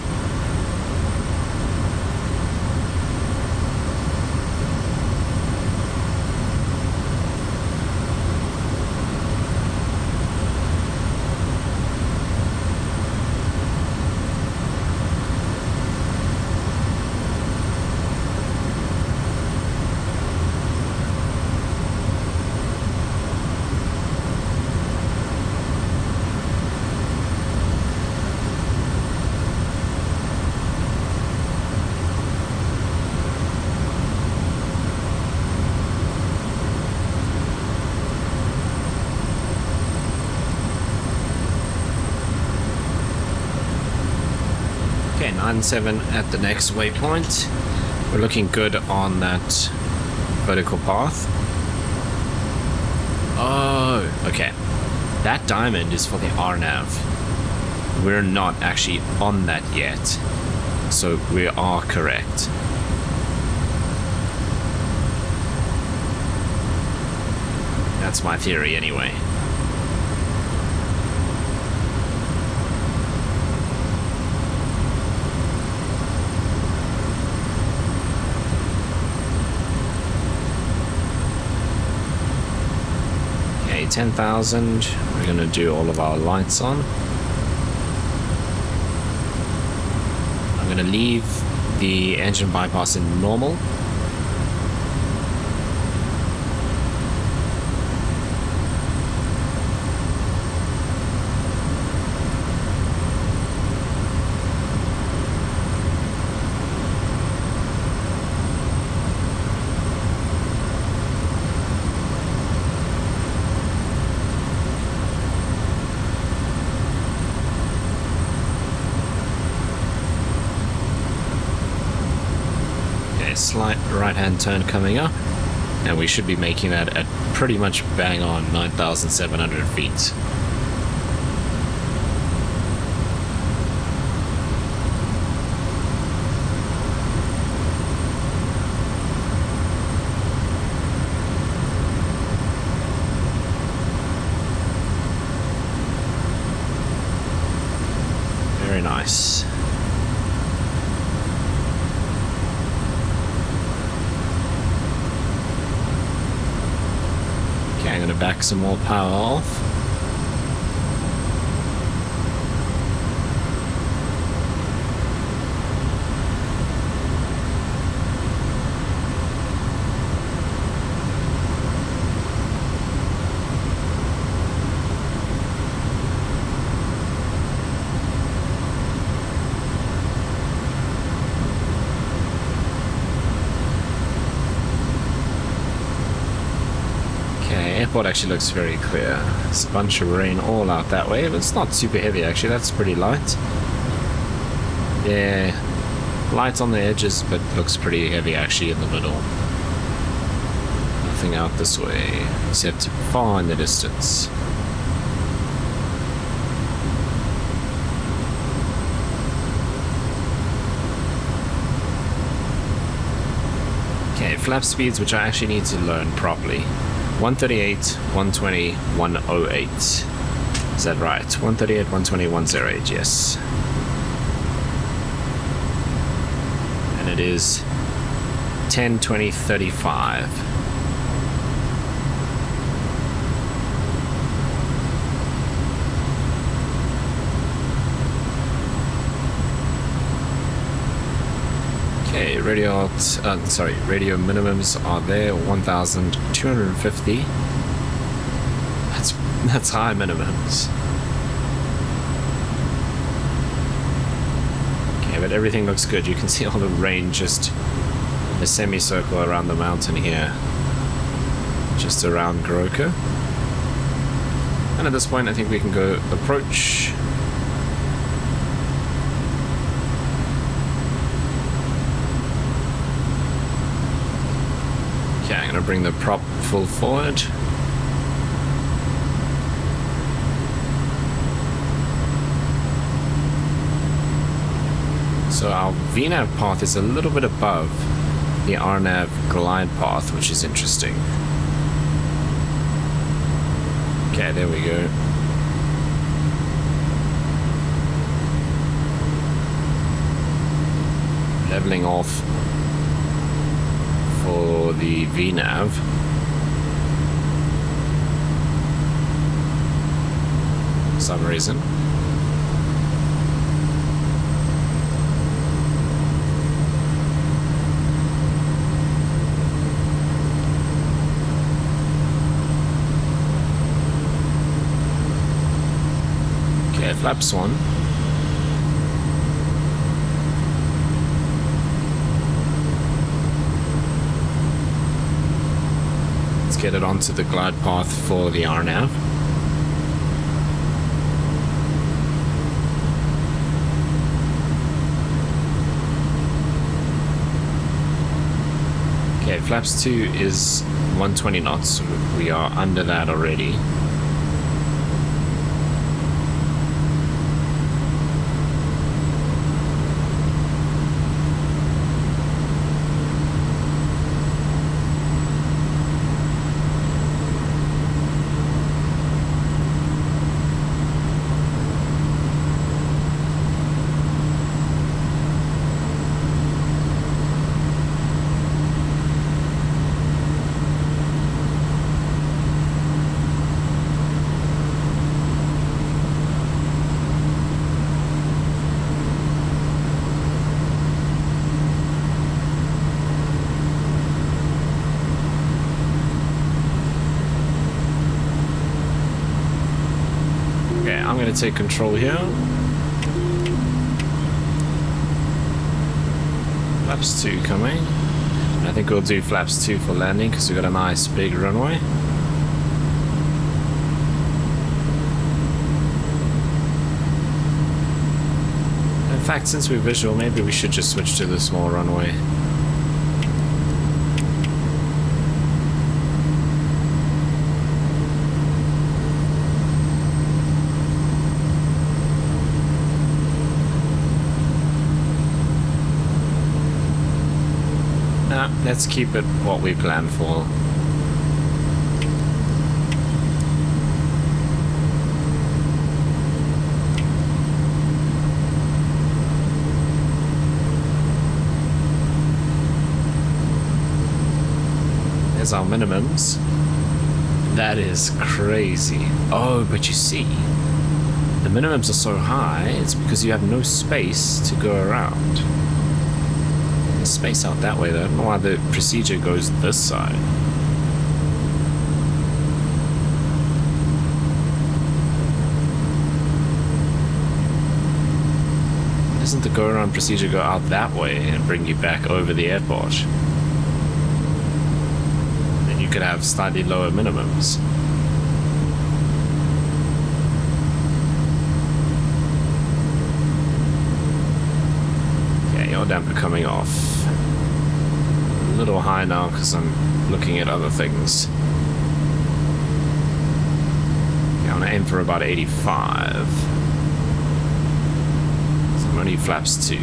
Okay, 9-7 at the next waypoint. We're looking good on that vertical path. Oh, okay. That diamond is for the RNAV. We're not actually on that yet, so we are correct. That's my theory anyway. Okay, 10,000. We're gonna do all of our lights on. I'm gonna leave the engine bypass in normal. Slight right-hand turn coming up, and we should be making that at pretty much bang on 9,700 feet. Very nice. I'm going to back some more power off. Airport actually looks very clear. There's a bunch of rain all out that way, but it's not super heavy actually. That's pretty light. Yeah, light on the edges, but looks pretty heavy actually in the middle. Nothing out this way, except far in the distance. Okay, flap speeds, which I actually need to learn properly. 138, 120, 108. Is that right? 138, 120, 108, yes. And it is 10, 20, 35. Okay, radio minimums are there, 1,250. That's high minimums. Okay, but everything looks good. You can see all the rain just in a semicircle around the mountain here, just around Goroka. And at this point, I think we can go approach. Okay, I'm gonna bring the prop full forward. So our VNAV path is a little bit above the RNAV glide path, which is interesting. Okay, there we go. Leveling off for the VNAV. For some reason. Flaps 1. Let's get it onto the glide path for the RNAV. Okay, flaps 2 is 120 knots, so we are under that already. I'm going to take control here. Flaps 2 coming. I think we'll do flaps 2 for landing because we've got a nice big runway. In fact, since we're visual, maybe we should just switch to the small runway. Let's keep it what we planned for. There's our minimums. That is crazy. Oh, but you see, the minimums are so high, it's because you have no space to go around. Space out that way though. I don't know why the procedure goes this side. Doesn't the go around procedure go out that way and bring you back over the airport? Then you could have slightly lower minimums. Okay, your damper coming off. A little high now because I'm looking at other things. Yeah, I'm gonna aim for about 85. So I'm only flaps 2.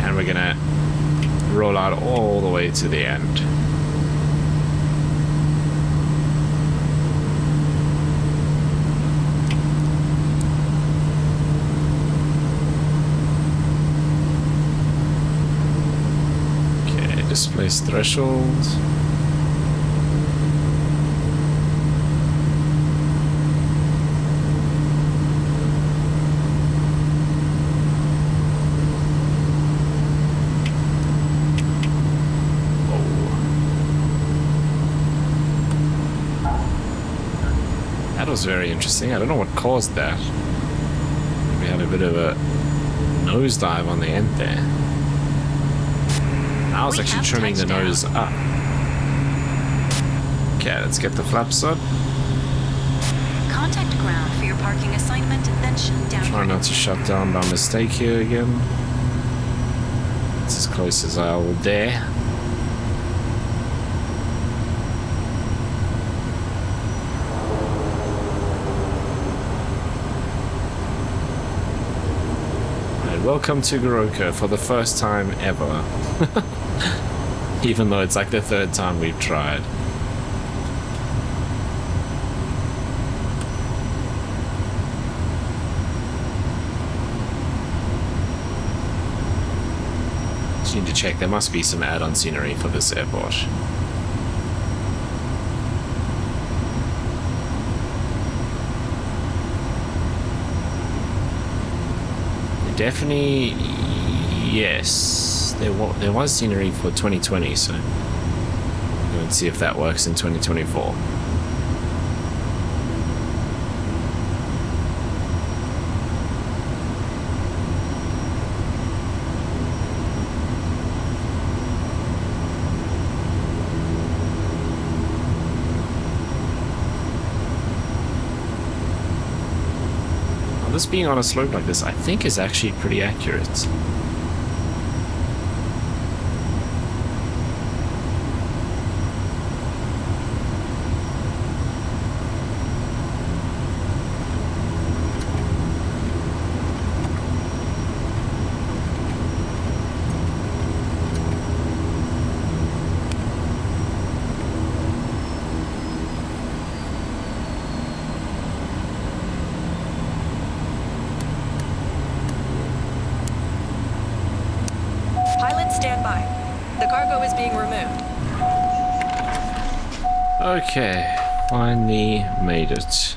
And we're gonna roll out all the way to the end. Okay, displace threshold. Was very interesting. I don't know what caused that. We had a bit of a nosedive on the end there. I was actually trimming the nose up. Okay, let's get the flaps up. Contact ground for your parking assignment, then shut down. Try not to shut down by mistake here again. It's as close as I will dare. Welcome to Goroka for the first time ever. Even though it's like the third time we've tried. Just need to check, there must be some add-on scenery for this airport. Definitely, yes. There was scenery for 2020, so let's see if that works in 2024. This being on a slope like this, I think is actually pretty accurate. Okay, finally made it.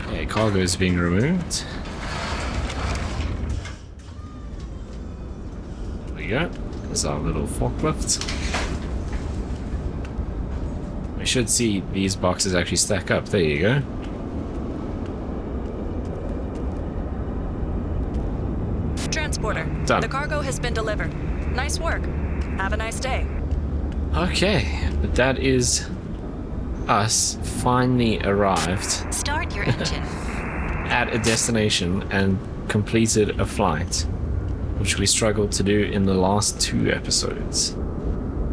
Okay, cargo is being removed. There we go. There's our little forklift. We should see these boxes actually stack up. There you go. Transporter. Done. The cargo has been delivered. Nice work. Have a nice day. Okay, but that is us finally arrived Start your engine. at a destination and completed a flight, which we struggled to do in the last 2 episodes.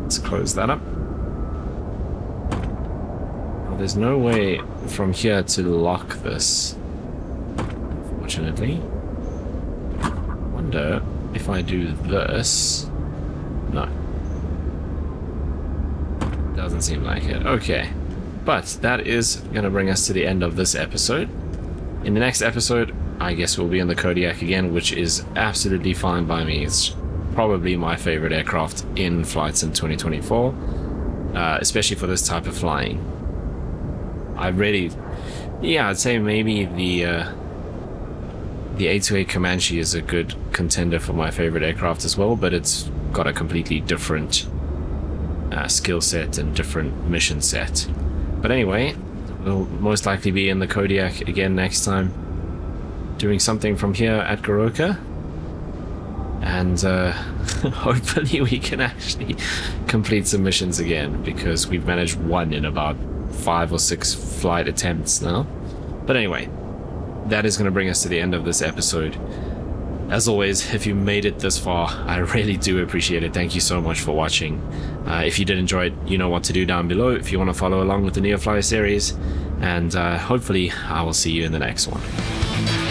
Let's close that up. There's no way from here to lock this, unfortunately. Wonder if I do this. No. Doesn't seem like it. Okay. But that is going to bring us to the end of this episode. In the next episode, I guess we'll be in the Kodiak again, which is absolutely fine by me. It's probably my favorite aircraft in flights in 2024, especially for this type of flying. I'd say maybe the A2A Comanche is a good contender for my favorite aircraft as well, but it's got a completely different skill set and different mission set. But anyway, we'll most likely be in the Kodiak again next time, doing something from here at Goroka, and hopefully we can actually complete some missions again, because we've managed one in about 5 or 6 flight attempts now. But anyway, that is going to bring us to the end of this episode. as always, if you made it this far, I really do appreciate it. Thank you so much for watching. If you did enjoy it, you know what to do down below if you want to follow along with the Neofly series, and hopefully I will see you in the next one.